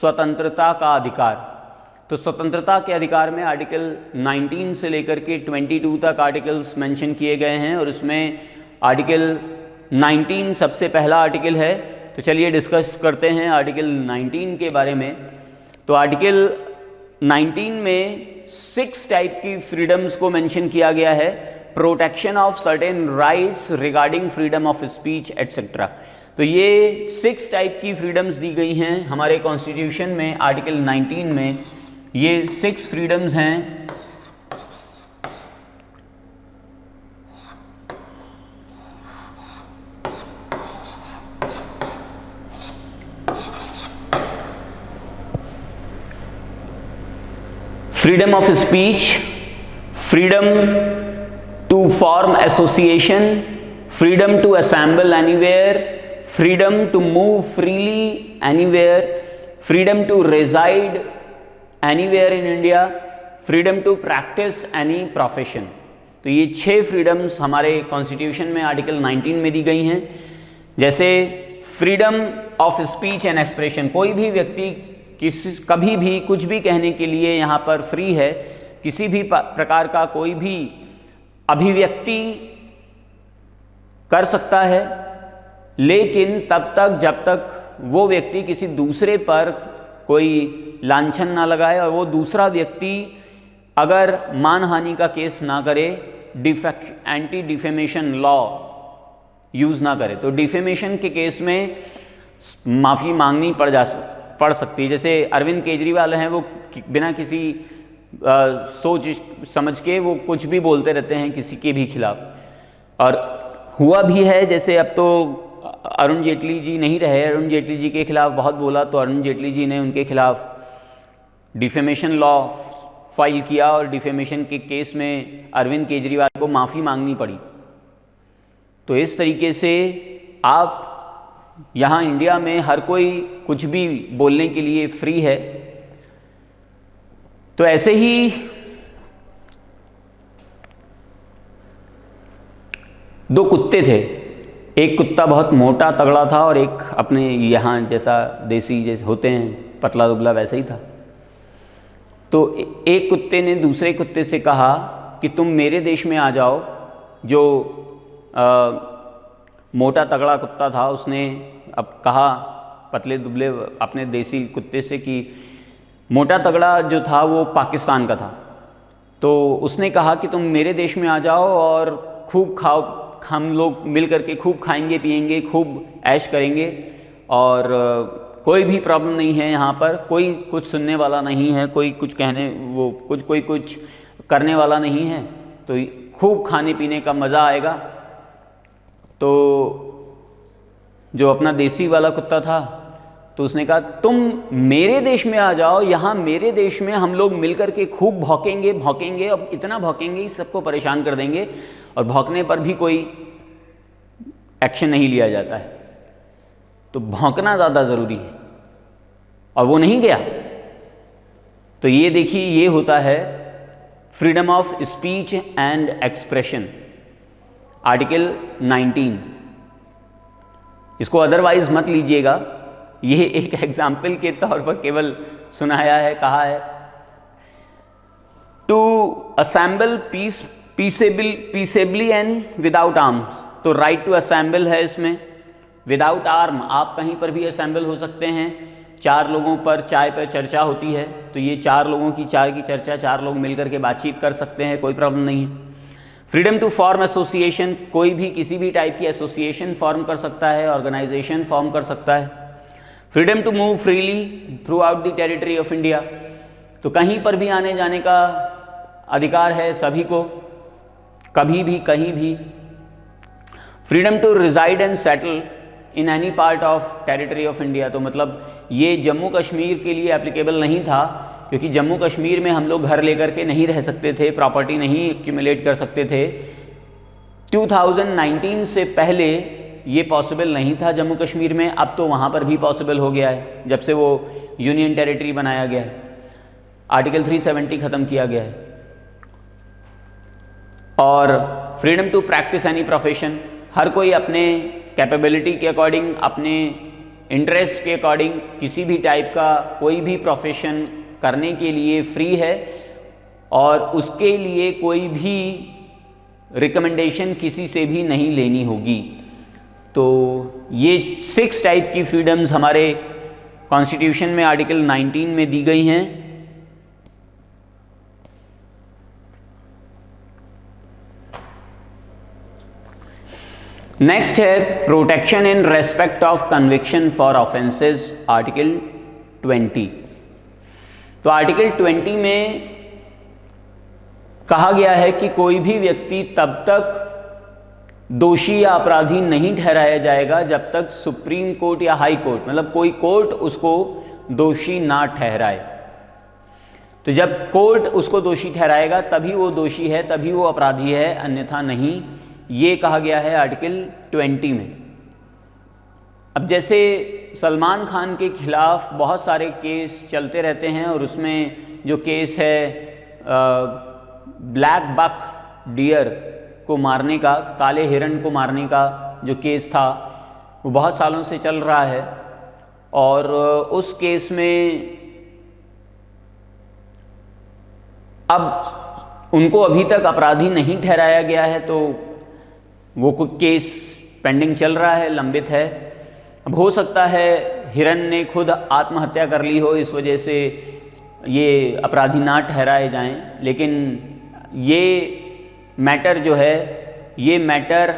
स्वतंत्रता का अधिकार। तो स्वतंत्रता के अधिकार में आर्टिकल 19 से लेकर के 22 तक आर्टिकल्स मेंशन किए गए हैं, और इसमें आर्टिकल 19 सबसे पहला आर्टिकल है। तो चलिए डिस्कस करते हैं आर्टिकल 19 के बारे में। तो आर्टिकल 19 में 6 टाइप की फ्रीडम्स को मेंशन किया गया है। Protection of certain rights regarding freedom of speech etcetera. तो ये 6 टाइप की फ्रीडम्स दी गई हैं हमारे कॉन्स्टिट्यूशन में। आर्टिकल 19 में ये 6 फ्रीडम्स हैं। Freedom of speech, freedom to form association, freedom to assemble anywhere, freedom to move freely anywhere, freedom to reside anywhere in India, freedom to practice any profession। तो ये 6 freedoms हमारे constitution में article 19 में दी गई हैं। जैसे freedom of speech and expression, कोई भी व्यक्ति कभी भी कुछ भी कहने के लिए यहाँ पर फ्री है। किसी भी प्रकार का कोई भी अभिव्यक्ति कर सकता है, लेकिन तब तक जब तक वो व्यक्ति किसी दूसरे पर कोई लांछन ना लगाए और वो दूसरा व्यक्ति अगर मानहानि का केस ना करे, एंटी डिफेमेशन लॉ यूज़ ना करे। तो डिफेमेशन के केस में माफ़ी मांगनी पड़ सकती है। जैसे अरविंद केजरीवाल हैं, वो बिना किसी सोच समझ के वो कुछ भी बोलते रहते हैं किसी के भी खिलाफ। और हुआ भी है, जैसे अब तो अरुण जेटली जी नहीं रहे, अरुण जेटली जी के खिलाफ बहुत बोला तो अरुण जेटली जी ने उनके खिलाफ डिफेमेशन लॉ फाइल किया और डिफेमेशन के केस में अरविंद केजरीवाल को माफ़ी मांगनी पड़ी। तो इस तरीके से आप यहाँ इंडिया में हर कोई कुछ भी बोलने के लिए फ्री है। तो ऐसे ही दो कुत्ते थे, एक कुत्ता बहुत मोटा तगड़ा था और एक अपने यहाँ जैसा देसी जैसे होते हैं पतला दुबला वैसा ही था। तो एक कुत्ते ने दूसरे कुत्ते से कहा कि तुम मेरे देश में आ जाओ। जो मोटा तगड़ा कुत्ता था उसने अब कहा पतले दुबले अपने देसी कुत्ते से कि मोटा तगड़ा जो था वो पाकिस्तान का था। तो उसने कहा कि तुम मेरे देश में आ जाओ और खूब खाओ, हम लोग मिल करके खूब खाएंगे पिएंगे, खूब ऐश करेंगे और कोई भी प्रॉब्लम नहीं है यहाँ पर, कोई कुछ सुनने वाला नहीं है, कोई कुछ कहने वो कोई कुछ करने वाला नहीं है, तो खूब खाने पीने का मज़ा आएगा। तो जो अपना देसी वाला कुत्ता था तो उसने कहा तुम मेरे देश में आ जाओ, यहाँ मेरे देश में हम लोग मिल कर के खूब भौंकेंगे भौंकेंगे, अब इतना भौंकेंगे सबको परेशान कर देंगे और भौंकने पर भी कोई एक्शन नहीं लिया जाता है। तो भौंकना ज़्यादा ज़रूरी है और वो नहीं गया। तो ये देखिए, ये होता है freedom of speech and expression, article 19। इसको अदरवाइज मत लीजिएगा, ये एक एग्जाम्पल के तौर पर केवल सुनाया है, कहा है। To assemble peaceably and without arms, तो राइट टू असेंबल है इसमें। विदाउट आर्म, आप कहीं पर भी असेंबल हो सकते हैं। 4 लोगों पर चाय पर चर्चा होती है तो ये 4 लोगों की चाय की चर्चा, 4 लोग मिलकर के बातचीत कर सकते हैं, कोई प्रॉब्लम नहीं है। फ्रीडम टू फॉर्म एसोसिएशन, कोई भी किसी भी टाइप की एसोसिएशन फॉर्म कर सकता है, ऑर्गेनाइजेशन फॉर्म कर सकता है। Freedom to move freely throughout the territory of India, तो कहीं पर भी आने जाने का अधिकार है सभी को, कभी भी कहीं भी। Freedom to reside and settle in any part of territory of India, तो मतलब ये जम्मू कश्मीर के लिए एप्लीकेबल नहीं था, क्योंकि जम्मू कश्मीर में हम लोग घर लेकर के नहीं रह सकते थे, प्रॉपर्टी नहीं एक्यूमुलेट कर सकते थे। 2019 से पहले ये पॉसिबल नहीं था जम्मू कश्मीर में, अब तो वहाँ पर भी पॉसिबल हो गया है जब से वो यूनियन टेरिटरी बनाया गया है, आर्टिकल 370 ख़त्म किया गया है। और freedom to practice any profession, हर कोई अपने कैपेबिलिटी के अकॉर्डिंग, अपने इंटरेस्ट के अकॉर्डिंग किसी भी टाइप का कोई भी प्रोफेशन करने के लिए फ्री है और उसके लिए कोई भी रिकमेंडेशन किसी से भी नहीं लेनी होगी। तो ये 6 टाइप की फ्रीडम्स हमारे कॉन्स्टिट्यूशन में आर्टिकल 19 में दी गई हैं। नेक्स्ट है protection in respect of conviction for offences, article 20। तो आर्टिकल 20 में कहा गया है कि कोई भी व्यक्ति तब तक दोषी या अपराधी नहीं ठहराया जाएगा जब तक सुप्रीम कोर्ट या हाई कोर्ट, मतलब कोई कोर्ट उसको दोषी ना ठहराए। तो जब कोर्ट उसको दोषी ठहराएगा तभी वो दोषी है, तभी वो अपराधी है, अन्यथा नहीं। ये कहा गया है आर्टिकल 20 में। अब जैसे सलमान खान के खिलाफ बहुत सारे केस चलते रहते हैं और उसमें जो केस है ब्लैक बक डियर को मारने का, काले हिरण को मारने का जो केस था वो बहुत सालों से चल रहा है और उस केस में अब उनको अभी तक अपराधी नहीं ठहराया गया है, तो वो केस पेंडिंग चल रहा है, लंबित है। अब हो सकता है हिरन ने खुद आत्महत्या कर ली हो, इस वजह से ये अपराधी ना ठहराए जाएं, लेकिन ये मैटर जो है, ये मैटर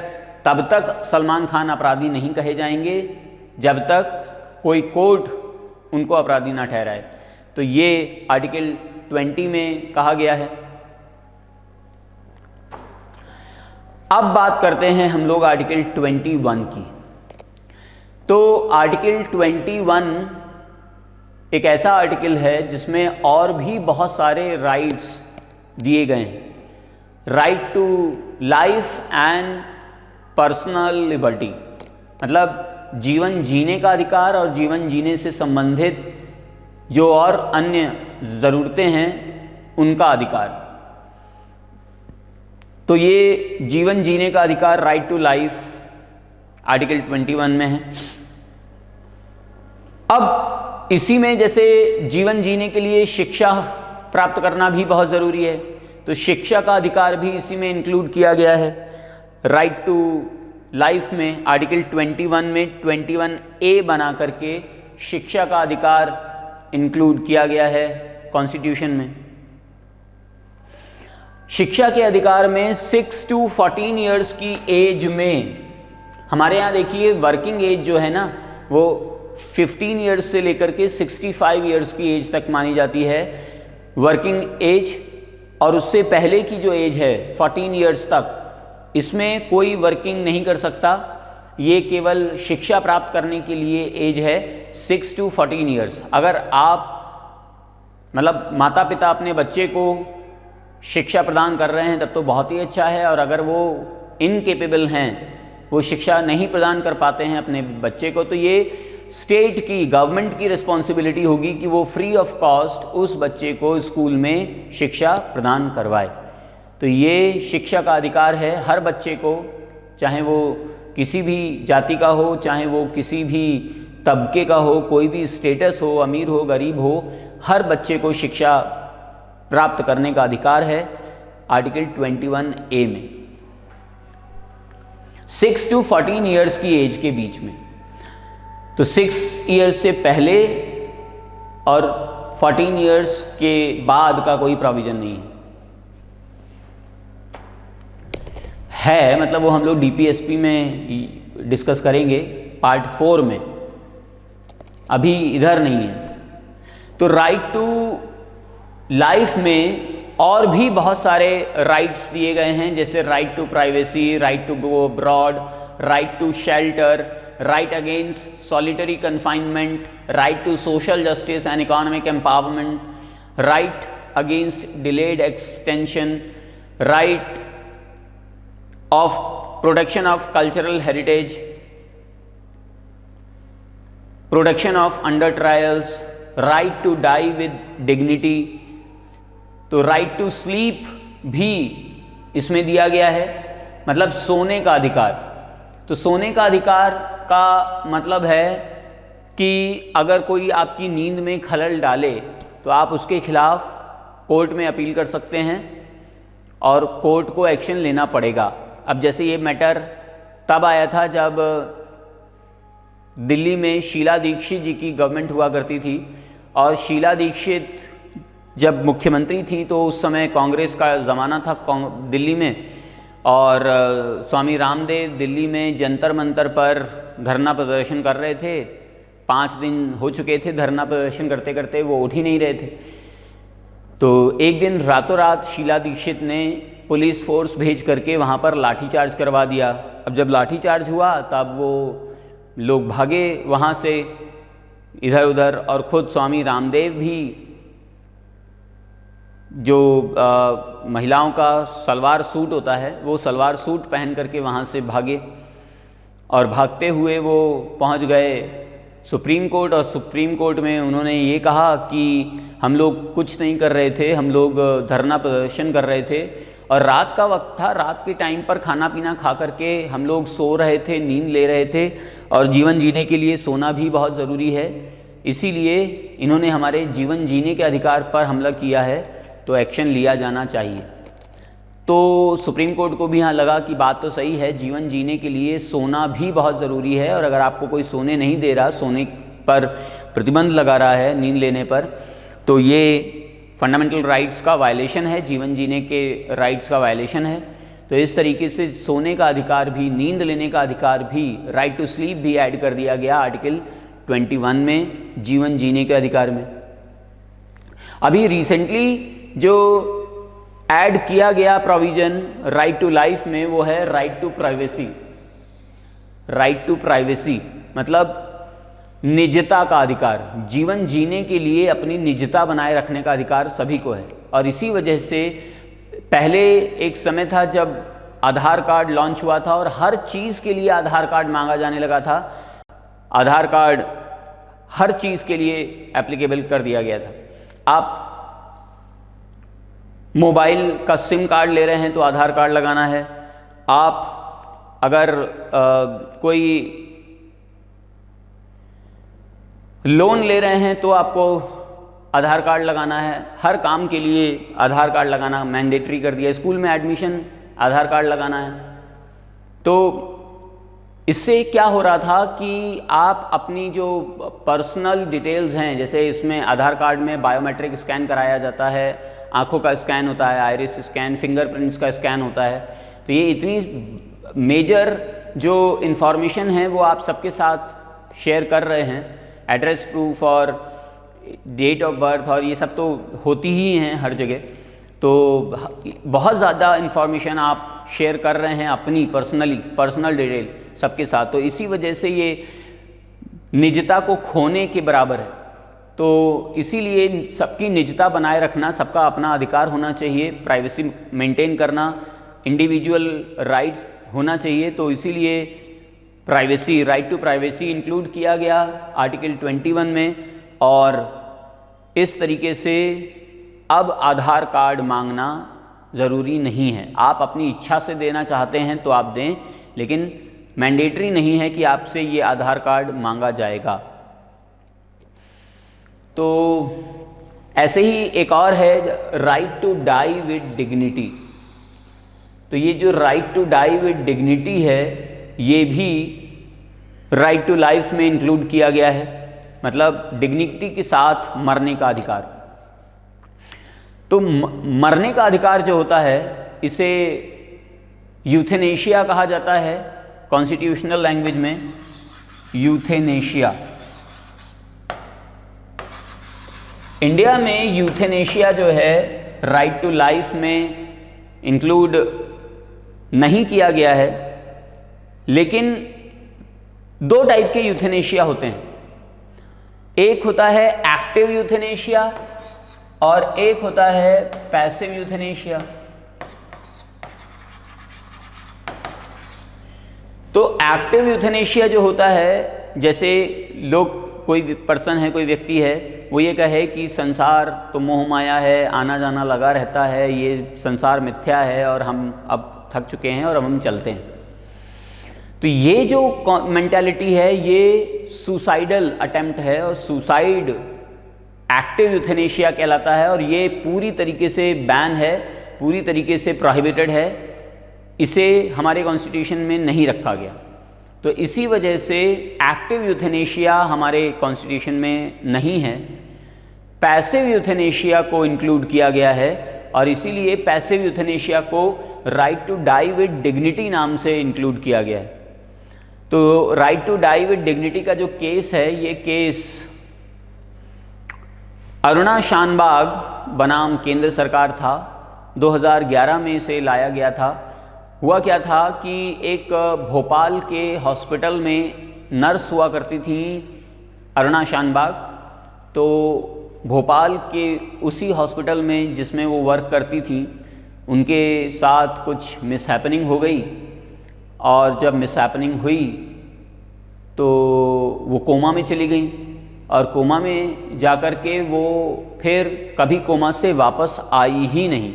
तब तक सलमान खान अपराधी नहीं कहे जाएंगे जब तक कोई कोर्ट उनको अपराधी ना ठहराए। तो ये आर्टिकल 20 में कहा गया है। अब बात करते हैं हम लोग आर्टिकल 21 की। तो आर्टिकल 21 एक ऐसा आर्टिकल है जिसमें और भी बहुत सारे राइट्स दिए गए हैं। Right to life and personal liberty, मतलब जीवन जीने का अधिकार और जीवन जीने से संबंधित जो और अन्य ज़रूरतें हैं उनका अधिकार। तो ये जीवन जीने का अधिकार, राइट टू लाइफ, आर्टिकल 21 में है। अब इसी में जैसे जीवन जीने के लिए शिक्षा प्राप्त करना भी बहुत ज़रूरी है, तो शिक्षा का अधिकार भी इसी में इंक्लूड किया गया है। राइट टू लाइफ में आर्टिकल 21 में 21A बना करके शिक्षा का अधिकार इंक्लूड किया गया है कॉन्स्टिट्यूशन में। शिक्षा के अधिकार में 6 to 14 ईयर्स की एज में, हमारे यहाँ देखिए वर्किंग एज जो है ना वो 15 ईयर्स से लेकर के 65 ईयर्स की एज तक मानी जाती है वर्किंग एज, और उससे पहले की जो एज है 14 ईयर्स तक, इसमें कोई वर्किंग नहीं कर सकता। ये केवल शिक्षा प्राप्त करने के लिए एज है 6 to 14 ईयर्स। अगर आप मतलब माता पिता अपने बच्चे को शिक्षा प्रदान कर रहे हैं तब तो बहुत ही अच्छा है, और अगर वो इनकेपेबल हैं, वो शिक्षा नहीं प्रदान कर पाते हैं अपने बच्चे को, तो ये स्टेट की, गवर्नमेंट की रिस्पॉन्सिबिलिटी होगी कि वो फ्री ऑफ कॉस्ट उस बच्चे को स्कूल में शिक्षा प्रदान करवाए। तो ये शिक्षा का अधिकार है हर बच्चे को, चाहे वो किसी भी जाति का हो, चाहे वो किसी भी तबके का हो, कोई भी स्टेटस हो, अमीर हो गरीब हो, हर बच्चे को शिक्षा प्राप्त करने का अधिकार है आर्टिकल 21A में। 6 to 14 ईयर्स की एज के बीच में, तो 6 ईयर्स से पहले और 14 ईयर्स के बाद का कोई प्रोविजन नहीं है, मतलब वो हम लोग DPSP में डिस्कस करेंगे पार्ट 4 में, अभी इधर नहीं है। तो राइट टू लाइफ में और भी बहुत सारे राइट्स दिए गए हैं, जैसे right to privacy, right to go abroad, right to shelter, right against solitary confinement, right to social justice and economic empowerment, right against delayed extension, right of protection of cultural heritage, protection of under trials, right to die with dignity. तो right to sleep भी इसमें दिया गया है, मतलब सोने का अधिकार। तो सोने का अधिकार का मतलब है कि अगर कोई आपकी नींद में खलल डाले तो आप उसके खिलाफ कोर्ट में अपील कर सकते हैं और कोर्ट को एक्शन लेना पड़ेगा। अब जैसे ये मैटर तब आया था जब दिल्ली में शीला दीक्षित जी की गवर्नमेंट हुआ करती थी, और शीला दीक्षित जब मुख्यमंत्री थी तो उस समय कांग्रेस का ज़माना था दिल्ली में, और स्वामी रामदेव दिल्ली में जंतर मंतर पर धरना प्रदर्शन कर रहे थे। 5 दिन हो चुके थे धरना प्रदर्शन करते करते, वो उठ ही नहीं रहे थे। तो एक दिन रातों रात शीला दीक्षित ने पुलिस फोर्स भेज करके वहाँ पर लाठीचार्ज करवा दिया। अब जब लाठीचार्ज हुआ तब वो लोग भागे वहाँ से इधर उधर, और ख़ुद स्वामी रामदेव भी जो महिलाओं का सलवार सूट होता है वो सलवार सूट पहन करके वहाँ से भागे, और भागते हुए वो पहुँच गए सुप्रीम कोर्ट। और सुप्रीम कोर्ट में उन्होंने ये कहा कि हम लोग कुछ नहीं कर रहे थे, हम लोग धरना प्रदर्शन कर रहे थे, और रात का वक्त था, रात के टाइम पर खाना पीना खा करके हम लोग सो रहे थे, नींद ले रहे थे, और जीवन जीने के लिए सोना भी बहुत ज़रूरी है, इसीलिए इन्होंने हमारे जीवन जीने के अधिकार पर हमला किया है, तो एक्शन लिया जाना चाहिए। तो सुप्रीम कोर्ट को भी यहाँ लगा कि बात तो सही है, जीवन जीने के लिए सोना भी बहुत ज़रूरी है, और अगर आपको कोई सोने नहीं दे रहा, सोने पर प्रतिबंध लगा रहा है नींद लेने पर, तो ये फंडामेंटल राइट्स का वायलेशन है, जीवन जीने के राइट्स का वायलेशन है। तो इस तरीके से सोने का अधिकार भी, नींद लेने का अधिकार भी, राइट टू स्लीप भी ऐड कर दिया गया आर्टिकल 21 में, जीवन जीने के अधिकार में। अभी रिसेंटली जो ऐड किया गया प्रोविजन राइट टू लाइफ में वो है right to privacy. Right to privacy मतलब निजता का अधिकार, जीवन जीने के लिए अपनी निजता बनाए रखने का अधिकार सभी को है। और इसी वजह से पहले एक समय था जब आधार कार्ड लॉन्च हुआ था और हर चीज़ के लिए आधार कार्ड मांगा जाने लगा था, आधार कार्ड हर चीज़ के लिए एप्लीकेबल कर दिया गया था। आप मोबाइल का सिम कार्ड ले रहे हैं तो आधार कार्ड लगाना है, आप अगर कोई लोन ले रहे हैं तो आपको आधार कार्ड लगाना है, हर काम के लिए आधार कार्ड लगाना मैंडेटरी कर दिया, स्कूल में एडमिशन आधार कार्ड लगाना है। तो इससे क्या हो रहा था कि आप अपनी जो पर्सनल डिटेल्स हैं, जैसे इसमें आधार कार्ड में बायोमेट्रिक स्कैन कराया जाता है, आंखों का स्कैन होता है, आइरिस स्कैन, फिंगरप्रिंट्स का स्कैन होता है, तो ये इतनी मेजर जो इन्फॉर्मेशन है वो आप सबके साथ शेयर कर रहे हैं, एड्रेस प्रूफ और डेट ऑफ बर्थ और ये सब तो होती ही हैं हर जगह, तो बहुत ज़्यादा इन्फॉर्मेशन आप शेयर कर रहे हैं अपनी पर्सनल डिटेल सबके साथ, तो इसी वजह से ये निजता को खोने के बराबर है। तो इसीलिए सबकी निजता बनाए रखना सबका अपना अधिकार होना चाहिए, प्राइवेसी मेंटेन करना इंडिविजुअल राइट्स होना चाहिए। तो इसीलिए privacy, right to privacy include किया गया आर्टिकल 21 में, और इस तरीके से अब आधार कार्ड मांगना ज़रूरी नहीं है। आप अपनी इच्छा से देना चाहते हैं तो आप दें, लेकिन मैंडेटरी नहीं है कि आपसे ये आधार कार्ड मांगा जाएगा। तो ऐसे ही एक और है right to die with dignity. तो ये जो right to die with dignity है ये भी राइट टू लाइफ में इंक्लूड किया गया है, मतलब डिग्निटी के साथ मरने का अधिकार। तो मरने का अधिकार जो होता है इसे यूथेनेशिया कहा जाता है, कॉन्स्टिट्यूशनल लैंग्वेज में यूथेनेशिया। इंडिया में यूथेनेशिया जो है राइट टू लाइफ में इंक्लूड नहीं किया गया है, लेकिन दो टाइप के यूथेनेशिया होते हैं। एक होता है एक्टिव यूथेनेशिया और एक होता है पैसिव यूथेनेशिया। तो एक्टिव यूथेनेशिया जो होता है, जैसे लोग, कोई पर्सन है, कोई व्यक्ति है, वो ये कहे कि संसार तो मोह माया है, आना जाना लगा रहता है, ये संसार मिथ्या है और हम अब थक चुके हैं और अब हम चलते हैं। तो ये जो मेंटालिटी है ये सुसाइडल अटेम्प्ट है और सुसाइड एक्टिव यूथेनेशिया कहलाता है, और ये पूरी तरीके से बैन है, पूरी तरीके से प्रोहिबिटेड है, इसे हमारे कॉन्स्टिट्यूशन में नहीं रखा गया। तो इसी वजह से एक्टिव यूथेनेशिया हमारे कॉन्स्टिट्यूशन में नहीं है, पैसिव यूथेनेशिया को इंक्लूड किया गया है, और इसीलिए पैसिव यूथेनेशिया को right to die with dignity नाम से इंक्लूड किया गया है। तो right to die with dignity का जो केस है, ये केस अरुणा शानबाग बनाम केंद्र सरकार था, 2011 में इसे लाया गया था। हुआ क्या था कि एक भोपाल के हॉस्पिटल में नर्स हुआ करती थी अरुणा शानबाग। तो भोपाल के उसी हॉस्पिटल में जिसमें वो वर्क करती थी, उनके साथ कुछ मिसहैपनिंग हो गई, और जब मिसहैपनिंग हुई तो वो कोमा में चली गई, और कोमा में जाकर के वो फिर कभी कोमा से वापस आई ही नहीं।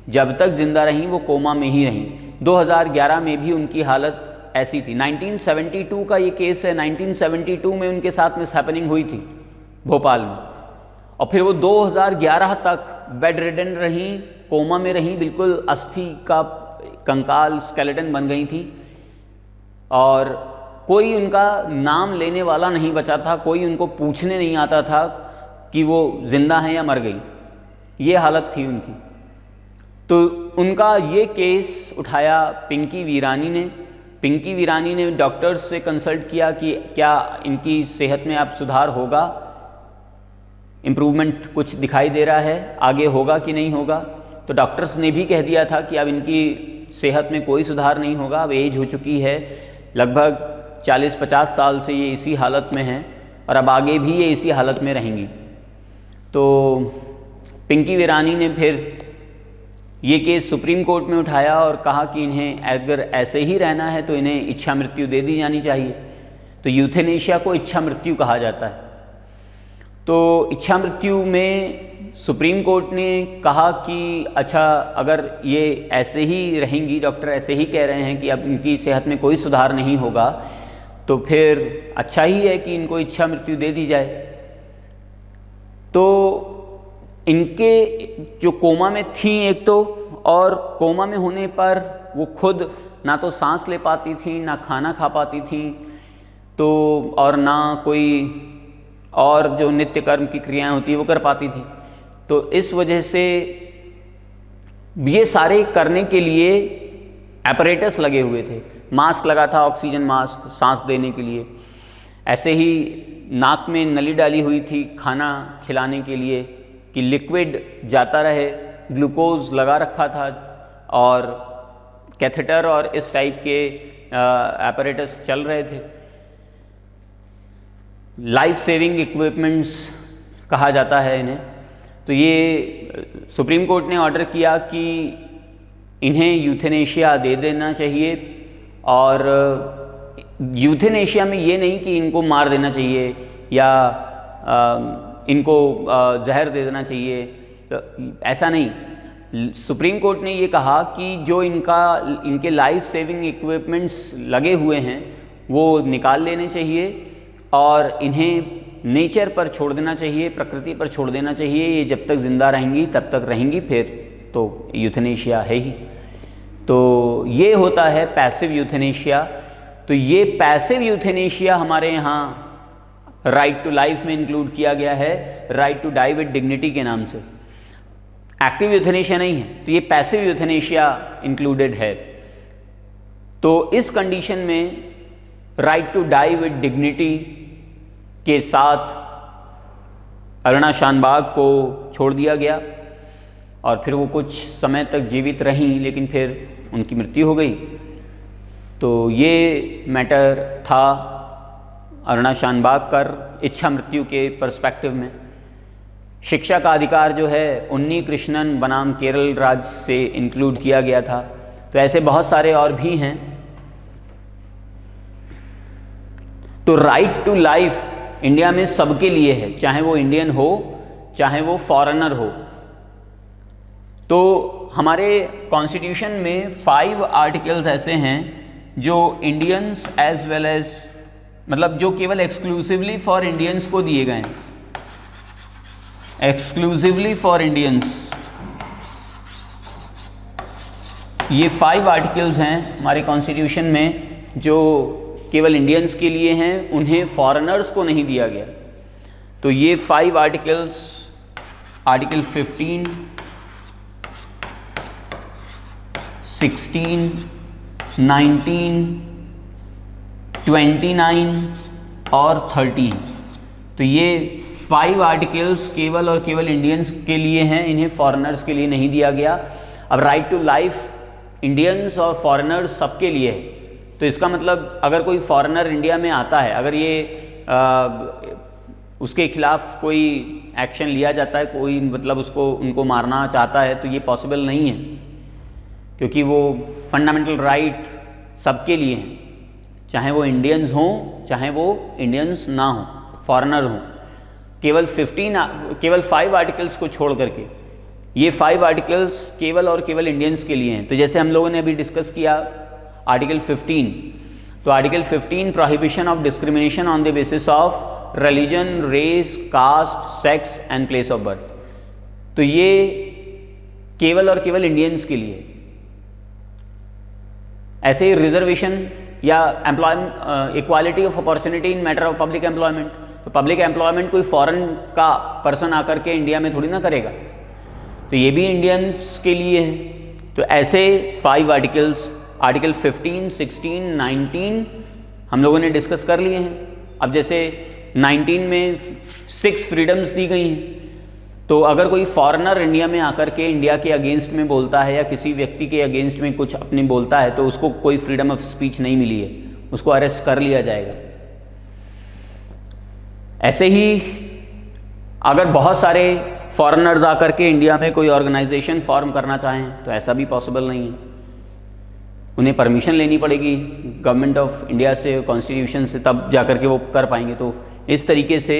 जब तक जिंदा रहीं वो कोमा में ही रहीं। 2011 में भी उनकी हालत ऐसी थी। 1972 का ये केस है, 1972 में उनके साथ मिसहैपनिंग हुई थी भोपाल में, और फिर वो 2011 तक बेड रिडन रहीं, कोमा में रहीं, बिल्कुल अस्थि का कंकाल, स्केलेटन बन गई थी, और कोई उनका नाम लेने वाला नहीं बचा था, कोई उनको पूछने नहीं आता था कि वो जिंदा हैं या मर गई। ये हालत थी उनकी। तो उनका ये केस उठाया पिंकी वीरानी ने। पिंकी वीरानी ने डॉक्टर्स से कंसल्ट किया कि क्या इनकी सेहत में अब सुधार होगा, इम्प्रूवमेंट कुछ दिखाई दे रहा है, आगे होगा कि नहीं होगा। तो डॉक्टर्स ने भी कह दिया था कि अब इनकी सेहत में कोई सुधार नहीं होगा, अब एज हो चुकी है, लगभग 40-50 साल से ये इसी हालत में हैं और अब आगे भी ये इसी हालत में रहेंगी। तो पिंकी वीरानी ने फिर ये केस सुप्रीम कोर्ट में उठाया और कहा कि इन्हें अगर ऐसे ही रहना है तो इन्हें इच्छा मृत्यु दे दी जानी चाहिए। तो यूथेनेशिया को इच्छा मृत्यु कहा जाता है। तो इच्छा मृत्यु में सुप्रीम कोर्ट ने कहा कि अच्छा, अगर ये ऐसे ही रहेंगी, डॉक्टर ऐसे ही कह रहे हैं कि अब इनकी सेहत में कोई सुधार नहीं होगा, तो फिर अच्छा ही है कि इनको इच्छा मृत्यु दे दी जाए। तो इनके जो कोमा में थी एक तो, और कोमा में होने पर वो खुद ना तो सांस ले पाती थी, ना खाना खा पाती थी, तो और ना कोई और जो नित्य कर्म की क्रियाएं होती है वो कर पाती थी। तो इस वजह से ये सारे करने के लिए एपरेटस लगे हुए थे, मास्क लगा था, ऑक्सीजन मास्क सांस देने के लिए, ऐसे ही नाक में नली डाली हुई थी खाना खिलाने के लिए कि लिक्विड जाता रहे, ग्लूकोज लगा रखा था, और कैथेटर और इस टाइप के एपरेटस चल रहे थे। लाइफ सेविंग इक्विपमेंट्स कहा जाता है इन्हें। तो ये सुप्रीम कोर्ट ने ऑर्डर किया कि इन्हें यूथेनेशिया दे देना चाहिए, और यूथेनेशिया में ये नहीं कि इनको मार देना चाहिए या इनको जहर दे देना चाहिए, तो ऐसा नहीं। सुप्रीम कोर्ट ने ये कहा कि जो इनके लाइफ सेविंग इक्विपमेंट्स लगे हुए हैं वो निकाल लेने चाहिए और इन्हें नेचर पर छोड़ देना चाहिए, प्रकृति पर छोड़ देना चाहिए। ये जब तक ज़िंदा रहेंगी तब तक रहेंगी, फिर तो यूथेनेशिया है ही। तो ये होता है पैसिव यूथेनेशिया। तो ये पैसिव यूथेनेशिया हमारे यहाँ राइट टू लाइफ में इंक्लूड किया गया है, right to die with dignity के नाम से। एक्टिव यूथेनेशिया नहीं है, तो ये पैसिव यूथेनेशिया इंक्लूडेड है। तो इस कंडीशन में right to die with dignity के साथ अरुणा शानबाग को छोड़ दिया गया और फिर वो कुछ समय तक जीवित रहीं, लेकिन फिर उनकी मृत्यु हो गई। तो ये मैटर था अरुणा शानबाग कर इच्छा मृत्यु के पर्सपेक्टिव में। शिक्षा का अधिकार जो है उन्नी कृष्णन बनाम केरल राज्य से इंक्लूड किया गया था। तो ऐसे बहुत सारे और भी हैं। तो राइट टू लाइफ इंडिया में सबके लिए है, चाहे वो इंडियन हो चाहे वो फॉरेनर हो। तो हमारे कॉन्स्टिट्यूशन में 5 आर्टिकल्स ऐसे हैं जो इंडियंस एज वेल एज, मतलब जो केवल एक्सक्लूसिवली फॉर इंडियंस को दिए गए हैं, एक्सक्लूसिवली फॉर इंडियंस। ये 5 आर्टिकल्स हैं हमारे कॉन्स्टिट्यूशन में जो केवल इंडियंस के लिए हैं, उन्हें फॉरेनर्स को नहीं दिया गया। तो ये 5 आर्टिकल्स, आर्टिकल 15, 16, 19, 29 और 13। तो ये 5 आर्टिकल्स केवल और केवल इंडियंस के लिए हैं, इन्हें फॉरेनर्स के लिए नहीं दिया गया। अब राइट टू लाइफ इंडियंस और फॉरेनर्स सबके लिए है। तो इसका मतलब अगर कोई फॉरेनर इंडिया में आता है, अगर ये उसके खिलाफ कोई एक्शन लिया जाता है, कोई मतलब उनको मारना चाहता है, तो ये पॉसिबल नहीं है, क्योंकि वो फंडामेंटल राइट सबके लिए हैं, चाहे वो इंडियंस हों चाहे वो इंडियंस ना हों, फॉरेनर हों। केवल 5 आर्टिकल्स को छोड़ करके ये 5 आर्टिकल्स केवल और केवल इंडियंस के लिए हैं। तो जैसे हम लोगों ने अभी डिस्कस किया आर्टिकल 15, तो article 15 prohibition of discrimination on the basis of religion, race, caste, sex and place of birth. तो ये केवल और केवल इंडियंस के लिए। ऐसे ही रिजर्वेशन या equality of opportunity in matter of public employment. तो पब्लिक एम्प्लॉयमेंट कोई फॉरेन का पर्सन आकर के इंडिया में थोड़ी ना करेगा, तो ये भी इंडियंस के लिए है। तो ऐसे 5 आर्टिकल्स, आर्टिकल 15, 16, 19 हम लोगों ने डिस्कस कर लिए हैं। अब जैसे 19 में 6 फ्रीडम्स दी गई हैं। तो अगर कोई फॉरेनर इंडिया में आकर के इंडिया के अगेंस्ट में बोलता है या किसी व्यक्ति के अगेंस्ट में कुछ अपने बोलता है तो उसको कोई फ्रीडम ऑफ स्पीच नहीं मिली है, उसको अरेस्ट कर लिया जाएगा। ऐसे ही अगर बहुत सारे फॉरेनर्स आकर के इंडिया में कोई ऑर्गेनाइजेशन फॉर्म करना चाहें तो ऐसा भी पॉसिबल नहीं है, उन्हें परमिशन लेनी पड़ेगी गवर्नमेंट ऑफ इंडिया से, कॉन्स्टिट्यूशन से, तब जाकर के वो कर पाएंगे। तो इस तरीके से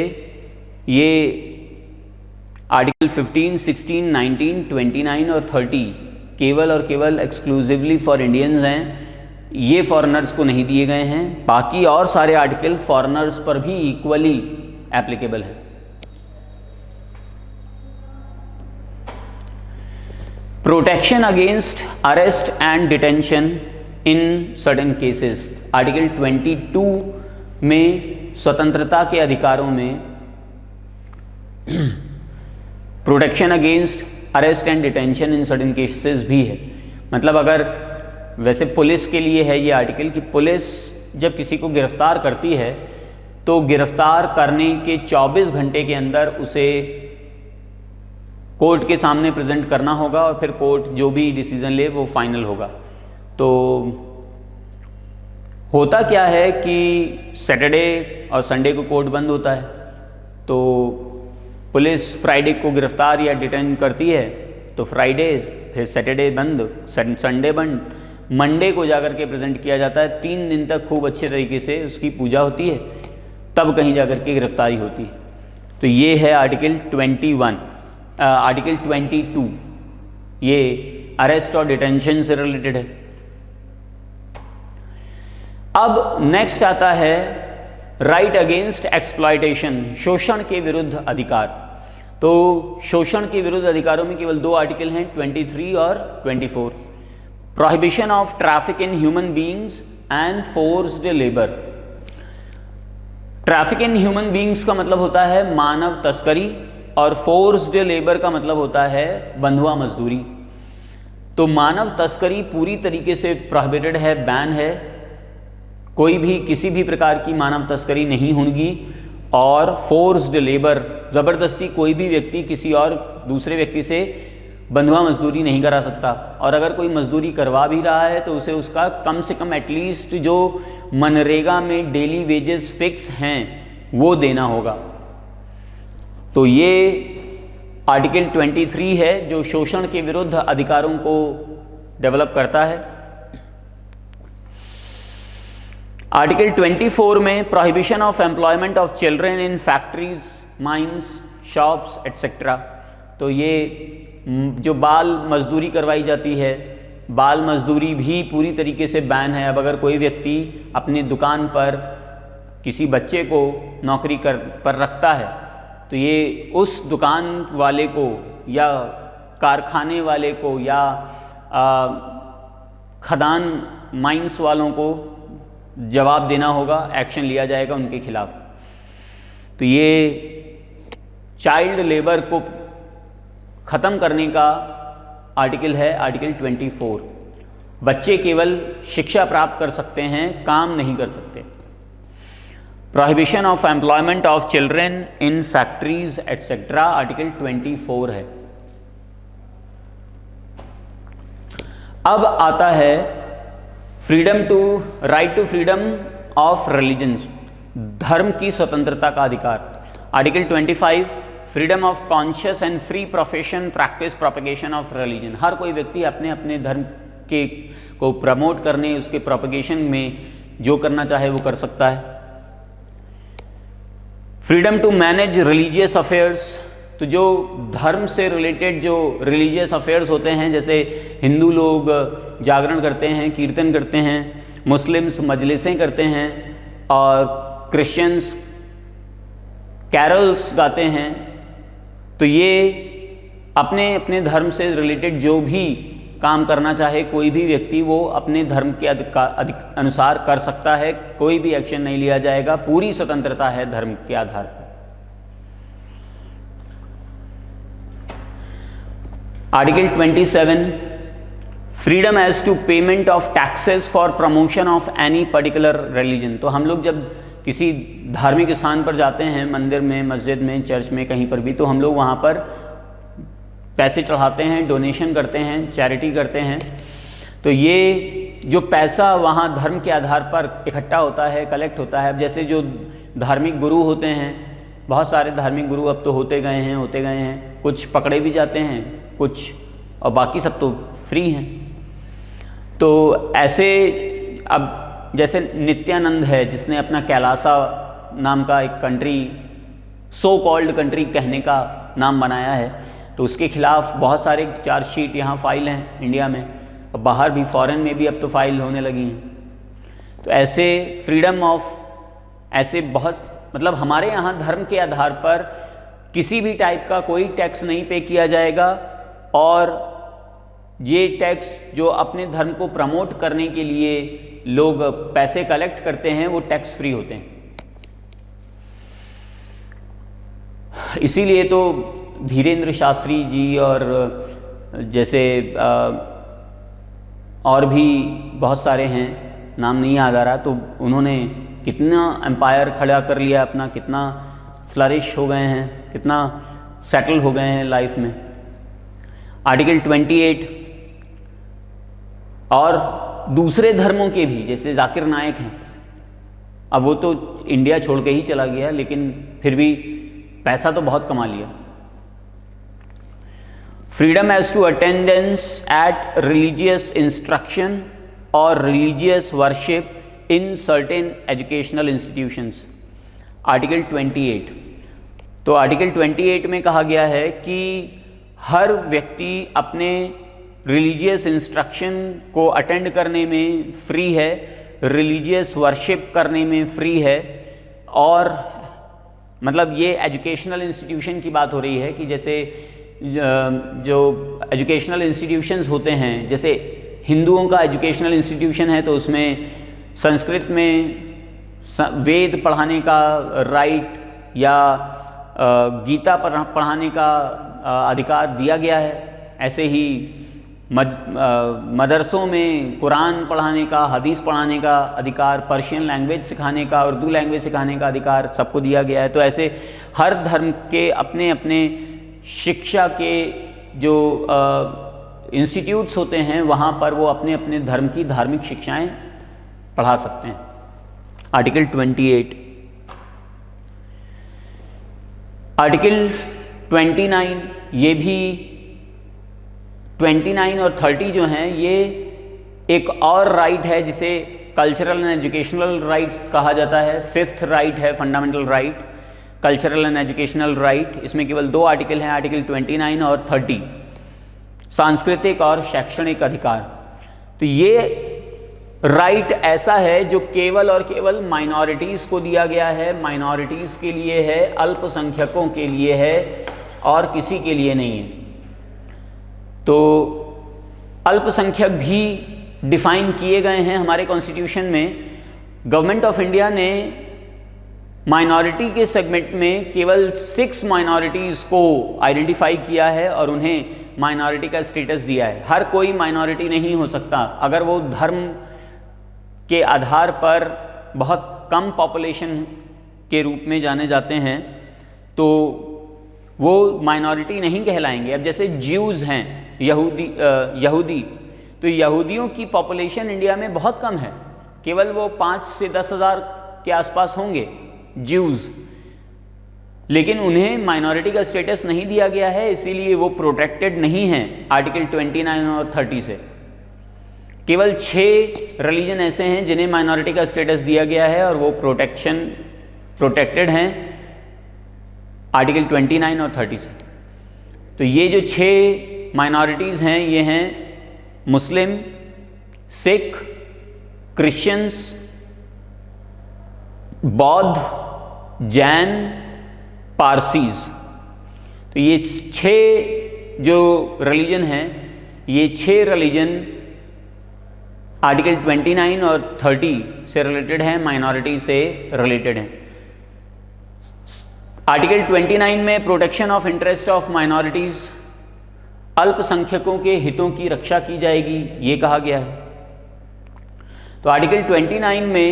ये आर्टिकल 15, 16, 19, 29 और 30 केवल और केवल एक्सक्लूसिवली फॉर इंडियंस हैं, ये फॉरेनर्स को नहीं दिए गए हैं। बाकी और सारे आर्टिकल फॉरेनर्स पर भी इक्वली एप्लीकेबल हैं। Protection against arrest and detention in certain cases, article 22 में स्वतंत्रता के अधिकारों में protection against arrest and detention in certain cases भी है। मतलब अगर वैसे पुलिस के लिए है ये आर्टिकल कि पुलिस जब किसी को गिरफ्तार करती है तो गिरफ्तार करने के 24 घंटे के अंदर उसे कोर्ट के सामने प्रेजेंट करना होगा और फिर कोर्ट जो भी डिसीजन ले वो फाइनल होगा। तो होता क्या है कि सैटरडे और संडे को कोर्ट बंद होता है, तो पुलिस फ्राइडे को गिरफ्तार या डिटेन करती है तो फ्राइडे, फिर सैटरडे बंद, संडे बंद, मंडे को जाकर के प्रेजेंट किया जाता है। 3 दिन तक खूब अच्छे तरीके से उसकी पूजा होती है, तब कहीं जाकर के गिरफ्तारी होती है। तो ये है आर्टिकल 21। आर्टिकल 22 ये अरेस्ट और डिटेंशन से रिलेटेड है। अब नेक्स्ट आता है राइट अगेंस्ट एक्सप्लॉयटेशन, शोषण के विरुद्ध अधिकार। तो शोषण के विरुद्ध अधिकारों में केवल 2 आर्टिकल हैं, 23 और 24। Prohibition of traffic in human beings and forced labour. Traffic in human beings का मतलब होता है मानव तस्करी और फोर्स्ड लेबर का मतलब होता है बंधुआ मजदूरी। तो मानव तस्करी पूरी तरीके से प्रोहिबिटेड है, बैन है, कोई भी किसी भी प्रकार की मानव तस्करी नहीं होगी। और फोर्स्ड लेबर, ज़बरदस्ती कोई भी व्यक्ति किसी और दूसरे व्यक्ति से बंधुआ मजदूरी नहीं करा सकता, और अगर कोई मजदूरी करवा भी रहा है तो उसे उसका कम से कम एटलीस्ट जो मनरेगा में डेली वेजेस फिक्स हैं वो देना होगा। तो ये आर्टिकल 23 है जो शोषण के विरुद्ध अधिकारों को डेवलप करता है। आर्टिकल 24 में prohibition of employment of children in factories, mines, shops etcetera. तो ये जो बाल मजदूरी करवाई जाती है, बाल मजदूरी भी पूरी तरीके से बैन है। अब अगर कोई व्यक्ति अपने दुकान पर किसी बच्चे को नौकरी पर रखता है तो ये उस दुकान वाले को या कारखाने वाले को या खदान माइंस वालों को जवाब देना होगा, एक्शन लिया जाएगा उनके खिलाफ। तो ये चाइल्ड लेबर को ख़त्म करने का आर्टिकल है, आर्टिकल 24। बच्चे केवल शिक्षा प्राप्त कर सकते हैं, काम नहीं कर सकते। Prohibition of employment of children in factories etcetera, article 24 है। अब आता है right to freedom of religion, धर्म की स्वतंत्रता का अधिकार। Article 25 freedom of conscious and free profession practice propagation of religion. हर कोई व्यक्ति अपने अपने धर्म के को प्रमोट करने, उसके प्रोपगेशन में जो करना चाहे वो कर सकता है। Freedom to manage religious affairs, तो जो धर्म से रिलेटेड जो रिलीजियस अफेयर्स होते हैं, जैसे हिंदू लोग जागरण करते हैं, कीर्तन करते हैं, मुस्लिम्स मजलिसें करते हैं और क्रिश्चियंस कैरल्स गाते हैं। तो ये अपने अपने धर्म से रिलेटेड जो भी काम करना चाहे कोई भी व्यक्ति वो अपने धर्म के अनुसार कर सकता है, कोई भी एक्शन नहीं लिया जाएगा, पूरी स्वतंत्रता है धर्म के आधार पर। Article 27 freedom as to payment of taxes for promotion of any particular religion. तो हम लोग जब किसी धार्मिक स्थान पर जाते हैं, मंदिर में, मस्जिद में, चर्च में, कहीं पर भी, तो हम लोग वहाँ पर पैसे चढ़ाते हैं, डोनेशन करते हैं, चैरिटी करते हैं। तो ये जो पैसा वहाँ धर्म के आधार पर इकट्ठा होता है, कलेक्ट होता है। अब जैसे जो धार्मिक गुरु होते हैं, बहुत सारे धार्मिक गुरु अब तो होते गए हैं, कुछ पकड़े भी जाते हैं, कुछ, और बाकी सब तो फ्री हैं। तो ऐसे अब जैसे नित्यानंद है, जिसने अपना कैलासा नाम का एक कंट्री, सो कॉल्ड कंट्री कहने का नाम बनाया है, तो उसके खिलाफ बहुत सारे चार्जशीट यहाँ फाइल हैं इंडिया में, और बाहर भी, फॉरेन में भी अब तो फाइल होने लगी हैं। तो ऐसे फ्रीडम ऑफ, ऐसे बहुत, मतलब हमारे यहाँ धर्म के आधार पर किसी भी टाइप का कोई टैक्स नहीं पे किया जाएगा, और ये टैक्स जो अपने धर्म को प्रमोट करने के लिए लोग पैसे कलेक्ट करते हैं, वो टैक्स फ्री होते हैं। इसीलिए तो धीरेन्द्र शास्त्री जी और जैसे और भी बहुत सारे हैं, नाम नहीं याद आ रहा, तो उन्होंने कितना एम्पायर खड़ा कर लिया अपना, कितना फ्लरिश हो गए हैं, कितना सेटल हो गए हैं लाइफ में। आर्टिकल 28 और दूसरे धर्मों के भी, जैसे जाकिर नायक हैं, अब वो तो इंडिया छोड़ के ही चला गया, लेकिन फिर भी पैसा तो बहुत कमा लिया। Freedom as to attendance at religious instruction और religious worship in certain educational institutions, article 28। तो आर्टिकल 28 में कहा गया है कि हर व्यक्ति अपने रिलीजियस इंस्ट्रक्शन को अटेंड करने में फ्री है, रिलीजियस वर्शिप करने में फ्री है। और मतलब ये एजुकेशनल इंस्टीट्यूशन की बात हो रही है कि जैसे जो एजुकेशनल इंस्टीट्यूशंस होते हैं, जैसे हिंदुओं का एजुकेशनल इंस्टीट्यूशन है, तो उसमें संस्कृत में वेद पढ़ाने का राइट या गीता पढ़ाने का अधिकार दिया गया है। ऐसे ही मदरसों में कुरान पढ़ाने का, हदीस पढ़ाने का अधिकार, पर्शियन लैंग्वेज सिखाने का, उर्दू लैंग्वेज सिखाने का अधिकार सबको दिया गया है। तो ऐसे हर धर्म के अपने अपने शिक्षा के जो इंस्टीट्यूट्स होते हैं, वहाँ पर वो अपने अपने धर्म की धार्मिक शिक्षाएं पढ़ा सकते हैं। आर्टिकल 28। आर्टिकल 29, ये भी 29 और 30 जो हैं, ये एक और राइट है जिसे कल्चरल एंड एजुकेशनल राइट कहा जाता है। 5th राइट है fundamental right, cultural and educational right. इसमें केवल 2 आर्टिकल हैं, आर्टिकल 29 और 30, सांस्कृतिक और शैक्षणिक अधिकार। तो ये राइट ऐसा है जो केवल और केवल माइनॉरिटीज़ को दिया गया है, माइनॉरिटीज़ के लिए है, अल्पसंख्यकों के लिए है, और किसी के लिए नहीं है। तो अल्पसंख्यक भी डिफाइन किए गए हैं हमारे कॉन्स्टिट्यूशन में। गवर्नमेंट ऑफ इंडिया ने माइनॉरिटी के सेगमेंट में केवल 6 माइनॉरिटीज़ को आइडेंटिफाई किया है और उन्हें माइनॉरिटी का स्टेटस दिया है। हर कोई माइनॉरिटी नहीं हो सकता। अगर वो धर्म के आधार पर बहुत कम पॉपुलेशन के रूप में जाने जाते हैं तो वो माइनॉरिटी नहीं कहलाएंगे। अब जैसे ज्यूज़ हैं, यहूदी, तो यहूदियों की पॉपुलेशन इंडिया में बहुत कम है, केवल वो 5 से 10 हज़ार के आसपास होंगे ज्यूज़, लेकिन उन्हें माइनॉरिटी का स्टेटस नहीं दिया गया है, इसीलिए वो प्रोटेक्टेड नहीं हैं आर्टिकल 29 और 30 से। केवल 6 रिलीजन ऐसे हैं जिन्हें माइनॉरिटी का स्टेटस दिया गया है और वो प्रोटेक्टेड हैं आर्टिकल 29 और 30 से। तो ये जो 6 माइनॉरिटीज़ हैं, ये हैं मुस्लिम, सिख, क्रिश्चियंस, बौद्ध, जैन, पारसीज। तो ये 6 जो रिलीजन हैं, ये 6 रिलीजन आर्टिकल 29 और 30 से रिलेटेड हैं, माइनॉरिटी से रिलेटेड हैं। आर्टिकल 29 में protection of interest of minorities, अल्पसंख्यकों के हितों की रक्षा की जाएगी, ये कहा गया है। तो आर्टिकल 29 में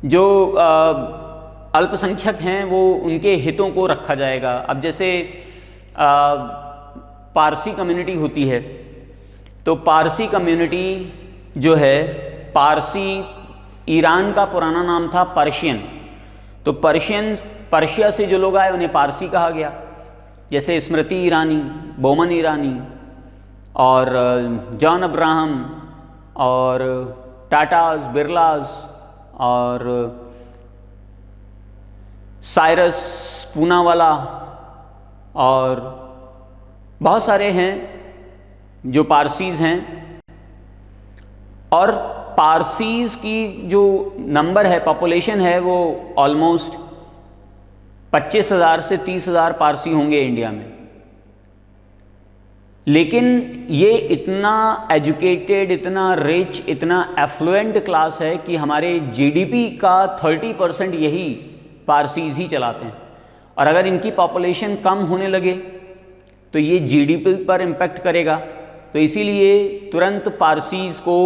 जो अल्पसंख्यक हैं वो उनके हितों को रखा जाएगा। अब जैसे पारसी कम्युनिटी होती है, तो पारसी कम्युनिटी जो है, पारसी ईरान का पुराना नाम था पर्शियन, तो पर्शिया से जो लोग आए उन्हें पारसी कहा गया। जैसे स्मृति ईरानी, बोमन ईरानी और जॉन अब्राहम और टाटाज, बिरलाज और साइरस पूनावाला और बहुत सारे हैं जो पारसीज़ हैं। और पारसीज़ की जो नंबर है, पॉपुलेशन है, वो ऑलमोस्ट 25,000 से 30,000 पारसी होंगे इंडिया में। लेकिन ये इतना एजुकेटेड, इतना रिच, इतना एफ्लुएंट क्लास है कि हमारे जीडीपी का 30% यही पारसीज़ ही चलाते हैं। और अगर इनकी पॉपुलेशन कम होने लगे तो ये जीडीपी पर इम्पैक्ट करेगा। तो इसीलिए तुरंत पारसीज़ को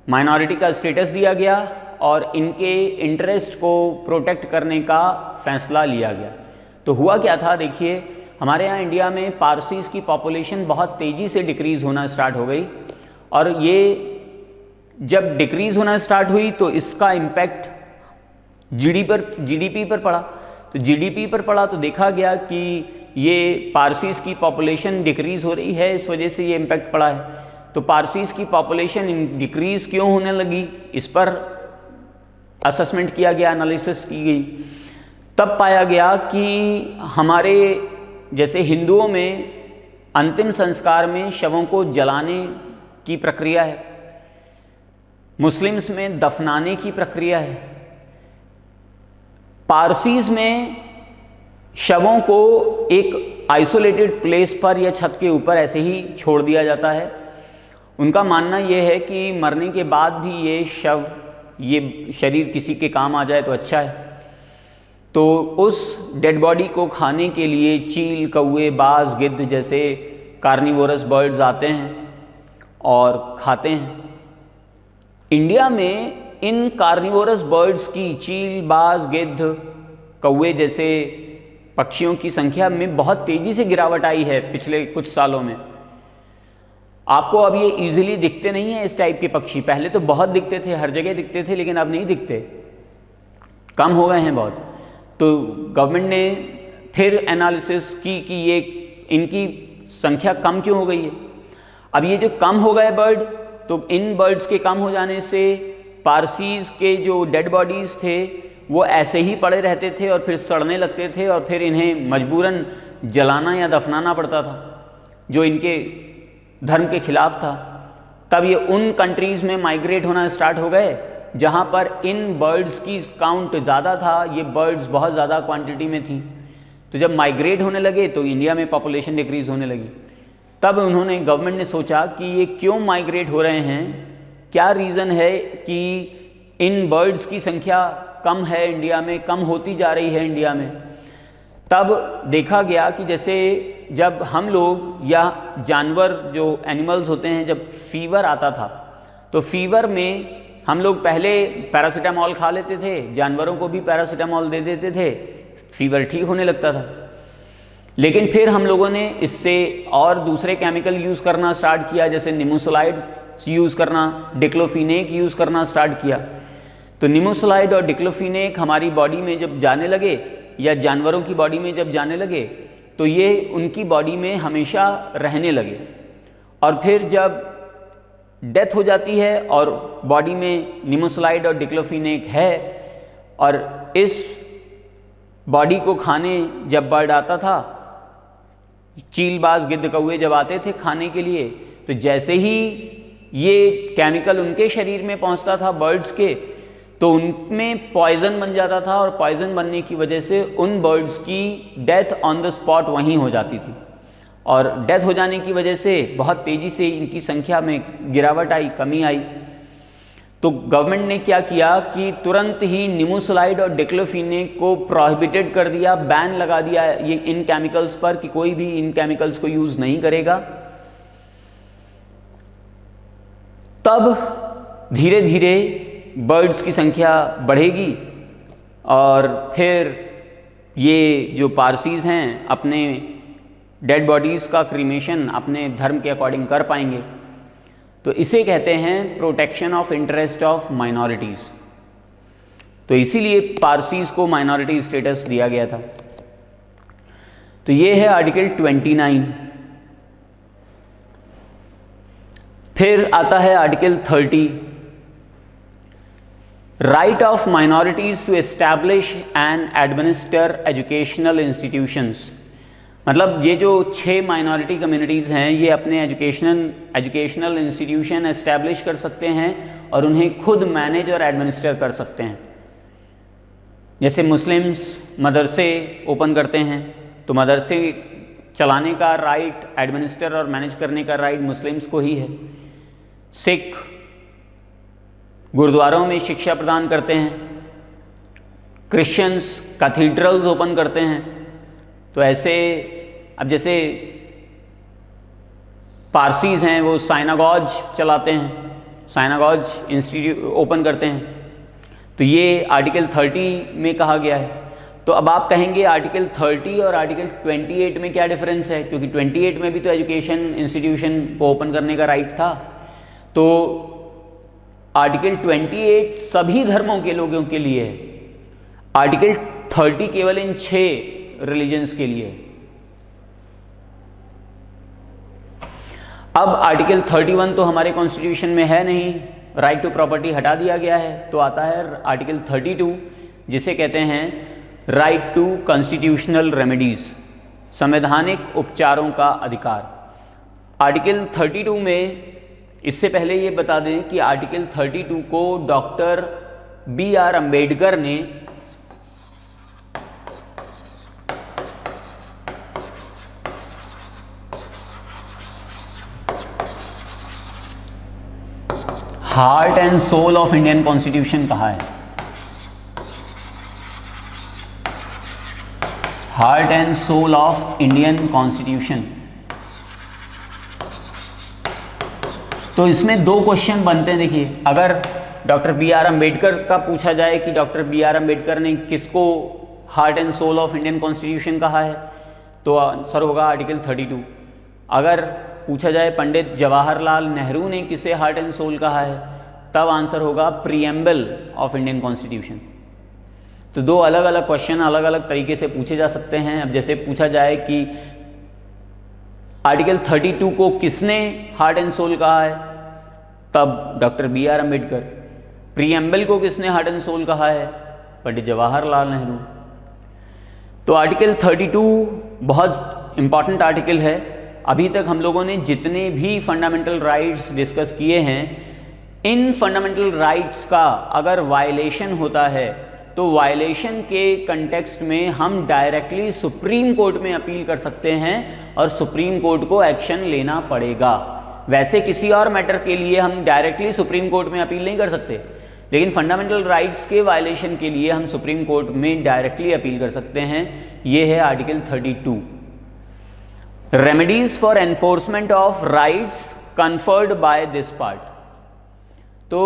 माइनॉरिटी का स्टेटस दिया गया और इनके इंटरेस्ट को प्रोटेक्ट करने का फैसला लिया गया। तो हुआ क्या था, देखिए, हमारे यहाँ इंडिया में पारसीज़ की पॉपुलेशन बहुत तेज़ी से डिक्रीज़ होना स्टार्ट हो गई। और ये जब डिक्रीज़ होना स्टार्ट हुई तो इसका इम्पैक्ट जीडीपी पर पड़ा। तो जीडीपी पर पड़ा तो देखा गया कि ये पारसीज़ की पॉपुलेशन डिक्रीज़ हो रही है, इस वजह से ये इम्पैक्ट पड़ा है। तो पारसीज़ की पॉपुलेशन डिक्रीज़ क्यों होने लगी, इस पर असेसमेंट किया गया, एनालिसिस की गई। तब पाया गया कि हमारे जैसे हिंदुओं में अंतिम संस्कार में शवों को जलाने की प्रक्रिया है, मुस्लिम्स में दफनाने की प्रक्रिया है, पारसीज़ में शवों को एक आइसोलेटेड प्लेस पर या छत के ऊपर ऐसे ही छोड़ दिया जाता है। उनका मानना यह है कि मरने के बाद भी ये शव, ये शरीर किसी के काम आ जाए तो अच्छा है। तो उस डेड बॉडी को खाने के लिए चील, कौवे, बाज, गिद्ध जैसे कार्निवोरस बर्ड्स आते हैं और खाते हैं। इंडिया में इन कार्निवोरस बर्ड्स की, चील, बाज, गिद्ध, कौवे जैसे पक्षियों की संख्या में बहुत तेज़ी से गिरावट आई है पिछले कुछ सालों में। आपको अब ये इजीली दिखते नहीं है इस टाइप के पक्षी। पहले तो बहुत दिखते थे, हर जगह दिखते थे, लेकिन अब नहीं दिखते, कम हो गए हैं बहुत। तो गवर्नमेंट ने फिर एनालिसिस की कि ये इनकी संख्या कम क्यों हो गई है। अब ये जो कम हो गए बर्ड, तो इन बर्ड्स के कम हो जाने से पारसीज़ के जो डेड बॉडीज़ थे वो ऐसे ही पड़े रहते थे और फिर सड़ने लगते थे और फिर इन्हें मजबूरन जलाना या दफनाना पड़ता था, जो इनके धर्म के खिलाफ था। तब ये उन कंट्रीज़ में माइग्रेट होना स्टार्ट हो गए जहाँ पर इन बर्ड्स की काउंट ज़्यादा था, ये बर्ड्स बहुत ज़्यादा क्वांटिटी में थी। तो जब माइग्रेट होने लगे तो इंडिया में पॉपुलेशन डिक्रीज़ होने लगी। तब उन्होंने, गवर्नमेंट ने सोचा कि ये क्यों माइग्रेट हो रहे हैं, क्या रीज़न है कि इन बर्ड्स की संख्या कम है इंडिया में, कम होती जा रही है इंडिया में। तब देखा गया कि जैसे जब हम लोग या जानवर जो एनिमल्स होते हैं, जब फीवर आता था तो फीवर में हम लोग पहले पैरासीटामॉल खा लेते थे, जानवरों को भी पैरासीटामॉल दे देते थे, फीवर ठीक होने लगता था। लेकिन फिर हम लोगों ने इससे और दूसरे केमिकल यूज़ करना स्टार्ट किया, जैसे निमोसलाइड यूज़ करना, डिक्लोफिनेक यूज़ करना स्टार्ट किया। तो निमोसलाइड और डिक्लोफिनेक हमारी बॉडी में जब जाने लगे या जानवरों की बॉडी में जब जाने लगे तो ये उनकी बॉडी में हमेशा रहने लगे। और फिर जब डेथ हो जाती है और बॉडी में निमोसलाइड और डिक्लोफिनेक है और इस बॉडी को खाने जब बर्ड आता था, चील, बाज, गिद्ध, कौवे जब आते थे खाने के लिए, तो जैसे ही ये केमिकल उनके शरीर में पहुंचता था बर्ड्स के, तो उनमें पॉइजन बन जाता था और पॉइजन बनने की वजह से उन बर्ड्स की डेथ ऑन द स्पॉट वहीं हो जाती थी। और डेथ हो जाने की वजह से बहुत तेज़ी से इनकी संख्या में गिरावट आई, कमी आई। तो गवर्नमेंट ने क्या किया कि तुरंत ही निमोसलाइड और डिक्लोफिनेक को प्रोहिबिटेड कर दिया, बैन लगा दिया ये इन केमिकल्स पर कि कोई भी इन केमिकल्स को यूज़ नहीं करेगा। तब धीरे धीरे बर्ड्स की संख्या बढ़ेगी और फिर ये जो पारसीज़ हैं अपने डेड बॉडीज़ का क्रीमेशन अपने धर्म के अकॉर्डिंग कर पाएंगे। तो इसे कहते हैं protection of interest of minorities. तो इसीलिए पारसीज़ को माइनॉरिटी स्टेटस दिया गया था। तो ये है आर्टिकल 29। फिर आता है article 30, right of minorities to establish and administer educational institutions. मतलब ये जो 6 माइनॉरिटी कम्युनिटीज़ हैं ये अपने एजुकेशनल इंस्टीट्यूशन एस्टैब्लिश कर सकते हैं और उन्हें खुद मैनेज और एडमिनिस्टर कर सकते हैं। जैसे मुस्लिम्स मदरसे ओपन करते हैं तो मदरसे चलाने का राइट, एडमिनिस्टर और मैनेज करने का राइट मुस्लिम्स को ही है। सिख गुरुद्वारों में शिक्षा प्रदान करते हैं, क्रिश्चियंस कैथीड्रल्स ओपन करते हैं। तो ऐसे अब जैसे पारसीज़ हैं वो साइनागॉज चलाते हैं, साइनागॉज इंस्टीट्यूट ओपन करते हैं। तो ये आर्टिकल 30 में कहा गया है। तो अब आप कहेंगे आर्टिकल 30 और आर्टिकल 28 में क्या डिफरेंस है, क्योंकि 28 में भी तो एजुकेशन इंस्टीट्यूशन को ओपन करने का राइट था। तो आर्टिकल 28 सभी धर्मों के लोगों के लिए है, आर्टिकल 30 केवल इन 6 रिलीजन्स के लिए है। अब आर्टिकल 31 तो हमारे कॉन्स्टिट्यूशन में है नहीं, राइट टू प्रॉपर्टी हटा दिया गया है। तो आता है आर्टिकल 32 जिसे कहते हैं राइट टू कॉन्स्टिट्यूशनल रेमेडीज, संवैधानिक उपचारों का अधिकार। आर्टिकल 32 में, इससे पहले ये बता दें कि आर्टिकल 32 को डॉक्टर BR अम्बेडकर ने heart and soul of Indian constitution कहा है। Heart and soul of Indian constitution. तो इसमें 2 क्वेश्चन बनते हैं। देखिए, अगर डॉक्टर BR अम्बेडकर का पूछा जाए कि डॉक्टर BR अम्बेडकर ने किसको heart and soul of Indian constitution कहा है, तो आंसर होगा आर्टिकल 32। अगर पूछा जाए पंडित जवाहरलाल नेहरू ने किसे हार्ट एंड सोल कहा है, तब आंसर होगा प्रीएम्बल ऑफ इंडियन कॉन्स्टिट्यूशन। तो 2 अलग अलग क्वेश्चन अलग अलग तरीके से पूछे जा सकते हैं। अब जैसे पूछा जाए कि आर्टिकल 32 को किसने हार्ट एंड सोल कहा है, तब डॉक्टर BR अम्बेडकर। प्रीएम्बल को किसने हार्ट एंड सोल कहा है, पंडित जवाहरलाल नेहरू। तो आर्टिकल 32 बहुत इंपॉर्टेंट आर्टिकल है। अभी तक हम लोगों ने जितने भी फंडामेंटल राइट्स डिस्कस किए हैं, इन फंडामेंटल राइट्स का अगर वायलेशन होता है तो वायलेशन के कंटेक्स्ट में हम डायरेक्टली सुप्रीम कोर्ट में अपील कर सकते हैं और सुप्रीम कोर्ट को एक्शन लेना पड़ेगा। वैसे किसी और मैटर के लिए हम डायरेक्टली सुप्रीम कोर्ट में अपील नहीं कर सकते, लेकिन फंडामेंटल राइट्स के वायलेशन के लिए हम सुप्रीम कोर्ट में डायरेक्टली अपील कर सकते हैं। ये है article 32। Remedies for enforcement of rights conferred by this part. तो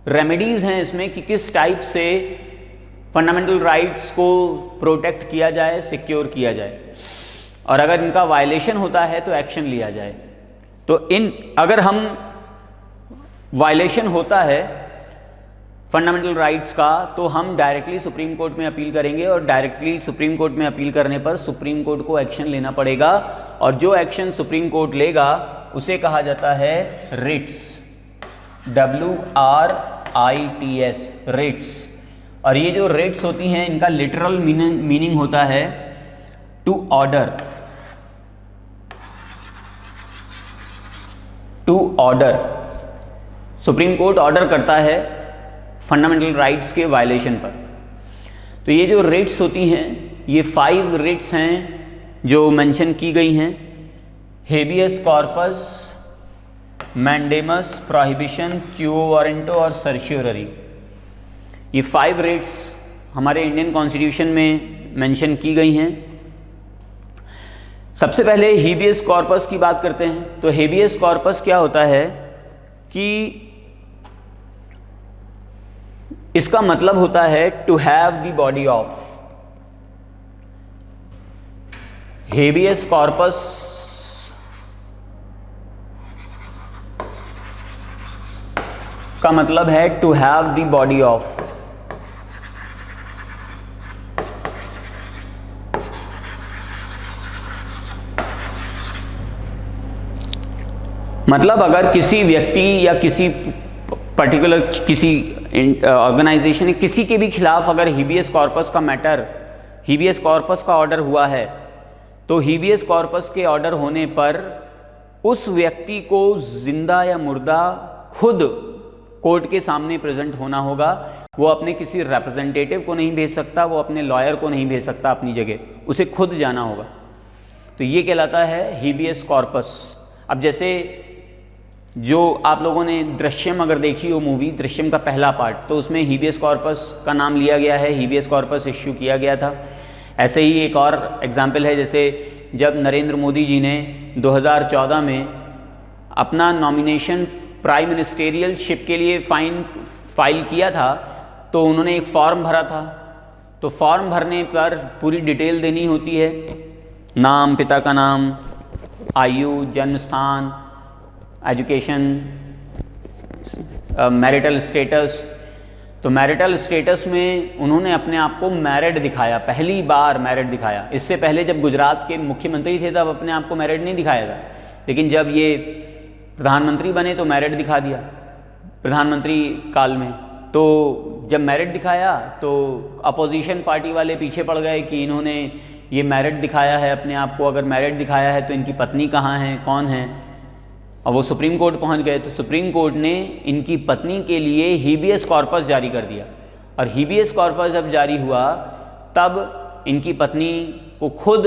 रेमेडीज़ हैं इसमें कि किस टाइप से फंडामेंटल राइट्स को प्रोटेक्ट किया जाए, सिक्योर किया जाए, और अगर इनका वायलेशन होता है तो एक्शन लिया जाए। तो अगर हम वायलेशन होता है फंडामेंटल राइट्स का, तो हम डायरेक्टली सुप्रीम कोर्ट में अपील करेंगे और डायरेक्टली सुप्रीम कोर्ट में अपील करने पर सुप्रीम कोर्ट को एक्शन लेना पड़ेगा, और जो एक्शन सुप्रीम कोर्ट लेगा उसे कहा जाता है रिट्स, WRITS, रिट्स। और ये जो रिट्स होती हैं इनका लिटरल मीनिंग होता है to order. To order, supreme court order करता है फंडामेंटल राइट्स के वायलेशन पर। तो ये जो रिट्स होती हैं, ये 5 रिट्स हैं जो मेंशन की गई हैं। Habeas corpus, mandamus, prohibition, quo warranto और सर्शियोररी। ये 5 रिट्स हमारे इंडियन कॉन्स्टिट्यूशन में मेंशन की गई हैं। सबसे पहले हेबियस कॉर्पस की बात करते हैं। तो हेबियस कॉर्पस क्या होता है कि इसका मतलब होता है to have the body of. Habeas corpus का मतलब है to have the body of. मतलब अगर किसी व्यक्ति या किसी पर्टिकुलर किसी ऑर्गेनाइजेशन किसी के भी खिलाफ अगर हीबियस कॉर्पस का मैटर, हीबियस कॉर्पस का ऑर्डर हुआ है, तो हीबियस कॉर्पस के ऑर्डर होने पर उस व्यक्ति को जिंदा या मुर्दा खुद कोर्ट के सामने प्रेजेंट होना होगा। वो अपने किसी रिप्रेजेंटेटिव को नहीं भेज सकता, वो अपने लॉयर को नहीं भेज सकता अपनी जगह, उसे खुद जाना होगा। तो ये कहलाता है हीबियस कॉर्पस। अब जैसे जो आप लोगों ने दृश्यम अगर देखी हो मूवी, दृश्यम का पहला पार्ट, तो उसमें हीबियस कॉर्पस का नाम लिया गया है, हीबियस कॉर्पस इश्यू किया गया था। ऐसे ही एक और एग्जाम्पल है, जैसे जब नरेंद्र मोदी जी ने 2014 में अपना नॉमिनेशन प्राइम मिनिस्टेरियल शिप के लिए फाइल किया था, तो उन्होंने एक फॉर्म भरा था। तो फॉर्म भरने पर पूरी डिटेल देनी होती है, नाम, पिता का नाम, आयु, जन्म स्थान, एजुकेशन, मैरिटल स्टेटस। तो मैरिटल स्टेटस में उन्होंने अपने आप को मैरिड दिखाया, पहली बार मैरिड दिखाया। इससे पहले जब गुजरात के मुख्यमंत्री थे तब अपने आप को मैरिड नहीं दिखाया था, लेकिन जब ये प्रधानमंत्री बने तो मैरिड दिखा दिया प्रधानमंत्री काल में। तो जब मैरिड दिखाया तो अपोजिशन पार्टी वाले पीछे पड़ गए कि इन्होंने ये मैरिड दिखाया है अपने आप को, अगर मैरिड दिखाया है तो इनकी पत्नी कहाँ है, कौन है। और वो सुप्रीम कोर्ट पहुंच गए, तो सुप्रीम कोर्ट ने इनकी पत्नी के लिए हीबियस कॉर्पस जारी कर दिया। और हीबियस कॉर्पस जब जारी हुआ तब इनकी पत्नी को खुद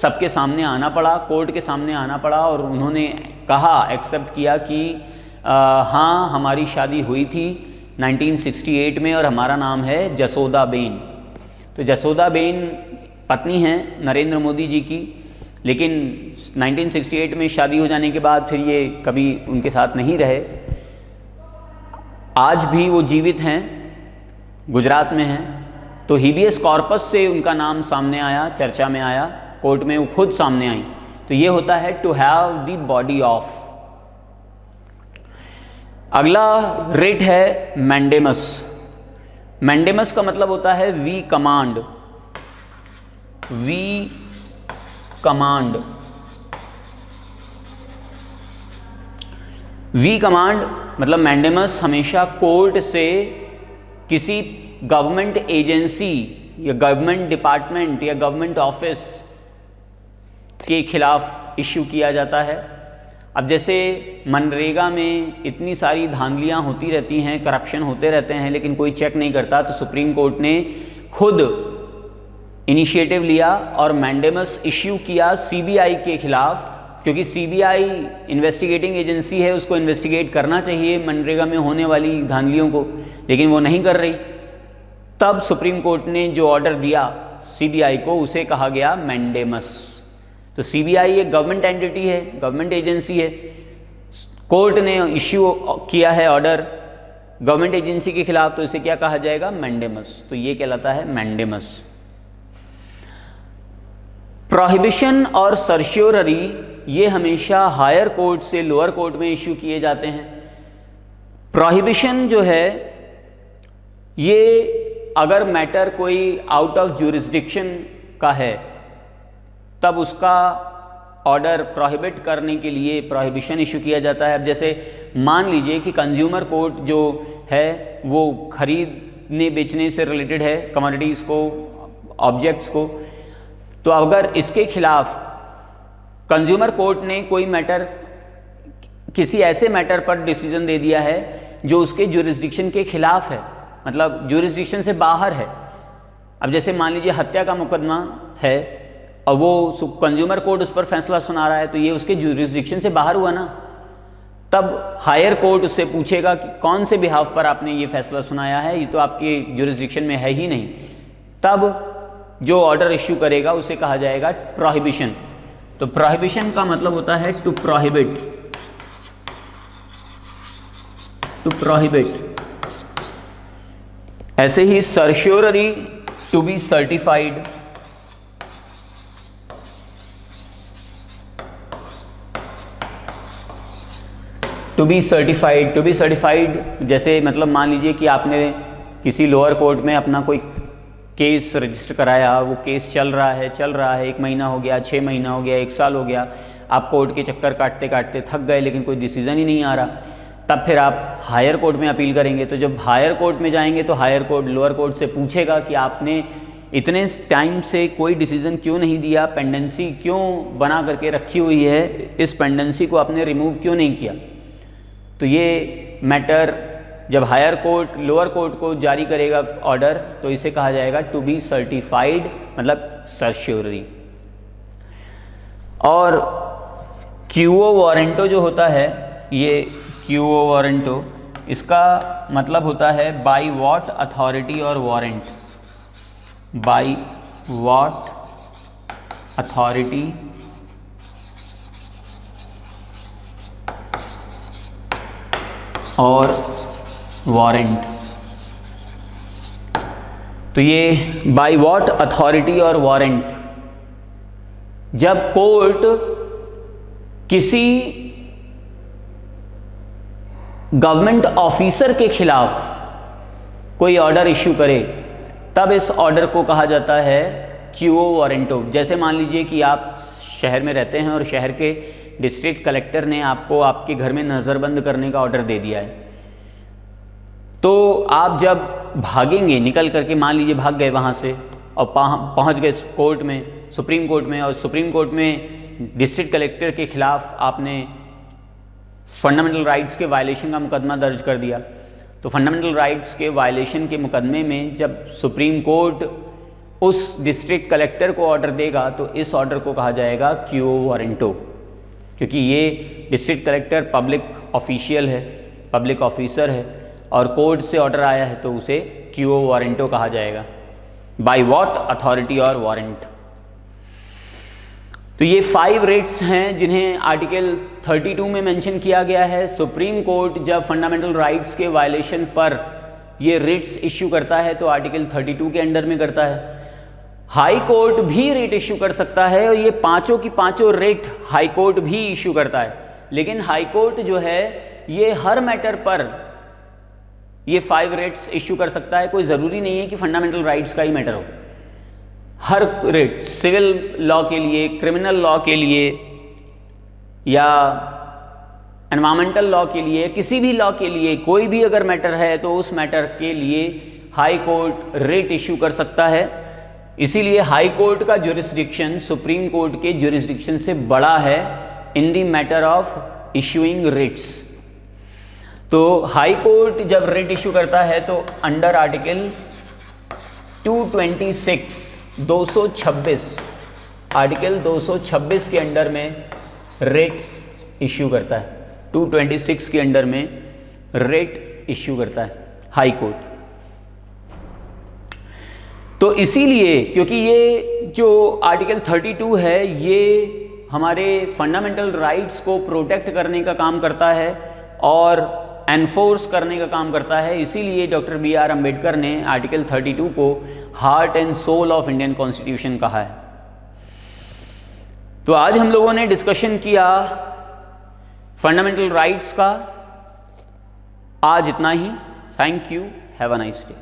सबके सामने आना पड़ा, कोर्ट के सामने आना पड़ा, और उन्होंने कहा, एक्सेप्ट किया कि हाँ हमारी शादी हुई थी 1968 में और हमारा नाम है जसोदाबेन। तो जसोदाबेन पत्नी हैं नरेंद्र मोदी जी की, लेकिन 1968 में शादी हो जाने के बाद फिर ये कभी उनके साथ नहीं रहे। आज भी वो जीवित हैं, गुजरात में हैं। तो हीबियस कॉर्पस से उनका नाम सामने आया, चर्चा में आया, कोर्ट में वो खुद सामने आई। तो ये होता है to have the body of. अगला रेट है मैंडेमस। मैंडेमस का मतलब होता है we command. We command, we command मतलब मैंडेमस हमेशा कोर्ट से किसी गवर्नमेंट एजेंसी या गवर्नमेंट डिपार्टमेंट या गवर्नमेंट ऑफिस के खिलाफ इश्यू किया जाता है। अब जैसे मनरेगा में इतनी सारी धांधलियां होती रहती हैं, करप्शन होते रहते हैं, लेकिन कोई चेक नहीं करता, तो सुप्रीम कोर्ट ने खुद इनिशिएटिव लिया और मैंडेमस इश्यू किया सीबीआई के खिलाफ, क्योंकि सीबीआई इन्वेस्टिगेटिंग एजेंसी है, उसको इन्वेस्टिगेट करना चाहिए मनरेगा में होने वाली धांधलियों को, लेकिन वो नहीं कर रही। तब सुप्रीम कोर्ट ने जो ऑर्डर दिया सीबीआई को, उसे कहा गया मैंडेमस। तो सीबीआई एक गवर्नमेंट एंटिटी है, गवर्नमेंट एजेंसी है, कोर्ट ने इश्यू किया है ऑर्डर गवर्नमेंट एजेंसी के खिलाफ, तो इसे क्या कहा जाएगा, मैंडेमस। तो ये कहलाता है मैंडेमस। प्रोहिबिशन और सर्श्योररी ये हमेशा हायर कोर्ट से लोअर कोर्ट में इश्यू किए जाते हैं। प्रोहिबिशन जो है ये अगर मैटर कोई आउट ऑफ ज्यूरिसडिक्शन का है तब उसका ऑर्डर प्रोहिबिट करने के लिए प्रोहिबिशन इशू किया जाता है। अब जैसे मान लीजिए कि कंज्यूमर कोर्ट जो है वो खरीदने बेचने से रिलेटेड है, कमोडिटीज़ को, ऑब्जेक्ट्स को, तो अगर इसके खिलाफ कंज्यूमर कोर्ट ने कोई मैटर, किसी ऐसे मैटर पर डिसीजन दे दिया है जो उसके ज्यूरिसडिक्शन के खिलाफ है, मतलब ज्यूरिसडिक्शन से बाहर है। अब जैसे मान लीजिए हत्या का मुकदमा है और वो कंज्यूमर कोर्ट उस पर फैसला सुना रहा है, तो ये उसके ज्यूरिसडिक्शन से बाहर हुआ ना। तब हायर कोर्ट उससे पूछेगा कि कौन से बिहाफ पर आपने ये फैसला सुनाया है, ये तो आपके ज्यूरिसडिक्शन में है ही नहीं। तब जो ऑर्डर इश्यू करेगा उसे कहा जाएगा प्रोहिबिशन। तो प्रोहिबिशन का मतलब होता है टू प्रोहिबिट, टू प्रोहिबिट। ऐसे ही सर्श्योररी to be certified, to be certified जैसे मतलब मान लीजिए कि आपने किसी लोअर कोर्ट में अपना कोई केस रजिस्टर कराया, वो केस चल रहा है 1 महीना हो गया, 6 महीना हो गया, 1 साल हो गया, आप कोर्ट के चक्कर काटते काटते थक गए लेकिन कोई डिसीजन ही नहीं आ रहा, तब फिर आप हायर कोर्ट में अपील करेंगे। तो जब हायर कोर्ट में जाएंगे तो हायर कोर्ट लोअर कोर्ट से पूछेगा कि आपने इतने टाइम से कोई डिसीजन क्यों नहीं दिया, पेंडेंसी क्यों बना करके रखी हुई है, इस पेंडेंसी को आपने रिमूव क्यों नहीं किया। तो ये मैटर जब हायर कोर्ट लोअर कोर्ट को जारी करेगा ऑर्डर, तो इसे कहा जाएगा टू बी सर्टिफाइड, मतलब सर्श्योररी। और क्यूओ वारंटो जो होता है, ये क्यूओ वारंटो, इसका मतलब होता है बाय व्हाट अथॉरिटी और वारंट, बाय व्हाट अथॉरिटी और वारंट। तो ये बाय व्हाट अथॉरिटी और वारंट, जब कोर्ट किसी गवर्नमेंट ऑफिसर के खिलाफ कोई ऑर्डर इश्यू करे, तब इस ऑर्डर को कहा जाता है क्यूओ वारंटो। जैसे मान लीजिए कि आप शहर में रहते हैं और शहर के डिस्ट्रिक्ट कलेक्टर ने आपको आपके घर में नज़रबंद करने का ऑर्डर दे दिया है, तो आप जब भागेंगे निकल करके, मान लीजिए भाग गए वहाँ से और पहुँच गए कोर्ट में, सुप्रीम कोर्ट में, और सुप्रीम कोर्ट में डिस्ट्रिक्ट कलेक्टर के खिलाफ आपने फंडामेंटल राइट्स के वायलेशन का मुकदमा दर्ज कर दिया। तो फंडामेंटल राइट्स के वायलेशन के मुकदमे में जब सुप्रीम कोर्ट उस डिस्ट्रिक्ट कलेक्टर को ऑर्डर देगा, तो इस ऑर्डर को कहा जाएगा क्यूओ वारंटो, क्योंकि ये डिस्ट्रिक्ट कलेक्टर पब्लिक ऑफिशियल है, पब्लिक ऑफिसर है, और कोर्ट से ऑर्डर आया है तो उसे क्यूओ वारंटो कहा जाएगा, बाय व्हाट अथॉरिटी और वारंट। तो ये 5 रिट्स हैं जिन्हें आर्टिकल 32 में मेंशन किया गया है। सुप्रीम कोर्ट जब फंडामेंटल राइट्स के वायलेशन पर ये रिट्स इश्यू करता है तो आर्टिकल 32 के अंडर में करता है। हाई कोर्ट भी रिट इश्यू कर सकता है, और ये पांचों की पांचों रिट हाई कोर्ट भी इश्यू करता है, लेकिन हाई कोर्ट जो है ये हर मैटर पर ये 5 रिट्स इश्यू कर सकता है। कोई ज़रूरी नहीं है कि फंडामेंटल राइट्स का ही मैटर हो। हर रिट, सिविल लॉ के लिए, क्रिमिनल लॉ के लिए, या एनवायरमेंटल लॉ के लिए, किसी भी लॉ के लिए कोई भी अगर मैटर है तो उस मैटर के लिए हाई कोर्ट रिट इश्यू कर सकता है। इसीलिए हाई कोर्ट का ज्यूरिसडिक्शन सुप्रीम कोर्ट के ज्यूरिसडिक्शन से बड़ा है in the matter of issuing writs. तो हाई कोर्ट जब रिट इश्यू करता है तो अंडर आर्टिकल 226 आर्टिकल 226 के अंडर में रिट इश्यू करता है, 226 के अंडर में रिट इश्यू करता है हाई कोर्ट। तो इसीलिए क्योंकि ये जो आर्टिकल 32 है ये हमारे फंडामेंटल राइट्स को प्रोटेक्ट करने का काम करता है और एनफोर्स करने का काम करता है, इसीलिए डॉक्टर B.R. अम्बेडकर ने आर्टिकल 32 को heart and soul of Indian constitution कहा है। तो आज हम लोगों ने डिस्कशन किया फंडामेंटल राइट्स का। आज इतना ही। Thank you, have a nice day.